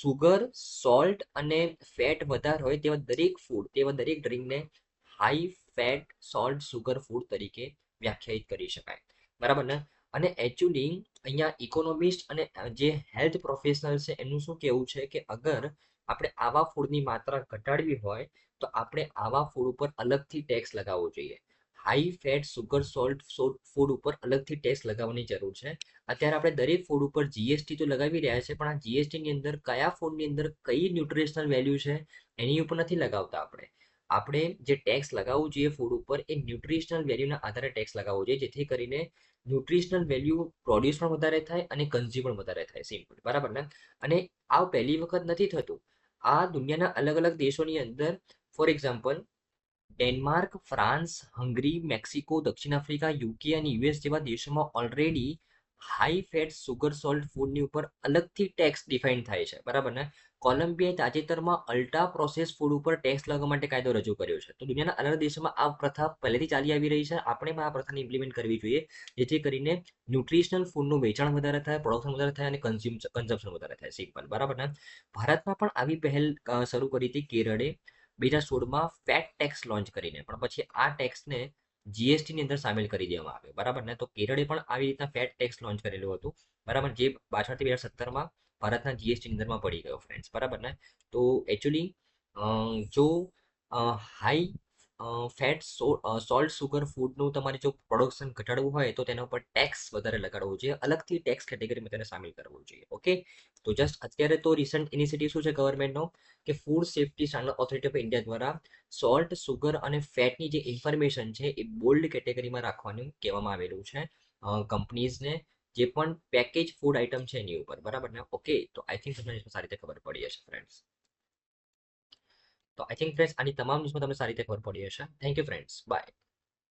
સુગર, સોલ્ટ અને ફેટ વધારે હોય તેવા દરેક ડ્રિંકને high fat salt sugar food તરીકે વ્યાખ્યાયિત કરી શકાય. બરાબર ને? અને એકચ્યુઅલી અહીંયા ઇકોનોમિસ્ટ અને જે હેલ્થ પ્રોફેશનલ છે એનું શું કહેવું છે કે અગર આપણે આવા ફૂડની માત્રા ઘટાડવી હોય તો આપણે આવા ફૂડ ઉપર અલગથી ટેક્સ લગાવવો જોઈએ. High fat sugar salt food ઉપર અલગથી ટેક્સ લગાવવાની જરૂર છે. અત્યારે આપણે દરેક ફૂડ ઉપર જીએસટી તો લગાવી રહ્યા છે, પણ આ જીએસટીની અંદર કયા ફૂડની અંદર કઈ ન્યુટ્રિશનલ વેલ્યુ છે એની ઉપર નથી લગાવતા. આપણે જે ટેક્સ લગાવવું જોઈએ ફૂડ ઉપર એ ન્યુટ્રિશનલ વેલ્યુના આધારે ટેક્સ લગાવવો જોઈએ, જેથી કરીને ન્યુટ્રિશનલ વેલ્યુ પ્રોડ્યુસ પણ વધારે થાય અને કન્ઝ્યુમ પણ વધારે થાય. સિમ્પલ. બરાબર ને? અને આ પહેલી વખત નથી થતું. આ દુનિયાના અલગ અલગ દેશોની અંદર for example, Denmark, France, Hungary, Mexico, દક્ષિણ આફ્રિકા, યુકે અને યુએસ જેવા દેશોમાં already high fat sugar salt ફૂડની ઉપર અલગથી ટેક્સ ડિફાઇન થાય છે, બરાબર ને. કોલંબિયાએ તાજેતરમાં અલ્ટ્રા પ્રોસેસ ફૂડ ઉપર ટેક્સ લગાવવા માટે કાયદો રજૂ કર્યો છે. તો દુનિયાના અલગ દેશોમાં આ પ્રથા પહેલેથી ચાલી આવી રહી છે. આપણે પણ આ પ્રથાને ઇમ્પ્લિમેન્ટ કરવી જોઈએ, જેથી કરીને ન્યુટ્રિશનલ ફૂડનું વેચાણ વધારે થાય, પ્રોડક્શન વધારે થાય અને કન્ઝમ્પશન વધારે થાય. સિમ્પલ, બરાબર ને. ભારતમાં પણ આવી પહેલ શરૂ કરી હતી કેરળે 2016માં ફેટ ટેક્સ લોન્ચ કરીને, પણ પછી આ ટેક્સને જીએસટીની અંદર સામેલ કરી દેવામાં આવ્યો, બરાબર ને. તો કેરળે પણ આવી રીતના ફેટ ટેક્સ લોન્ચ કરેલું હતું, બરાબર, જે પાછળથી 2017માં ભારતના જીએસટી અંદરમાં પડી ગયો ફ્રેન્ડ્સ, બરાબર ને. તો એકચ્યુઅલી જો હાઈ ફેટ સોલ્ટ સુગર ફૂડનું તમારે જો પ્રોડક્શન ઘટાડવું હોય તો તેના ઉપર ટેક્સ વધારે લગાડવું જોઈએ, અલગથી ટેક્સ કેટેગરીમાં તેને સામેલ કરવું જોઈએ. ઓકે, તો જસ્ટ અત્યારે તો રિસન્ટ ઇનિશિયેટિવ શું છે ગવર્મેન્ટનો, કે food safety standard authority of India દ્વારા સોલ્ટ, સુગર અને ફેટની જે ઇન્ફોર્મેશન છે એ બોલ્ડ કેટેગરીમાં રાખવાનું કહેવામાં આવેલું છે કંપનીઝને, જે પણ પેકેજ ફૂડ આઇટમ છે એની ઉપર, બરાબર ને. ઓકે, તો આઈ થિંક તમને સારી રીતે ખબર પડી હશે ફ્રેન્ડ્સ. તો આઈ થિંક ફ્રેન્ડ્સ આની તમામ ન્યૂઝમાં તમને સારી રીતે ખબર પડી હશે. Thank you friends, by.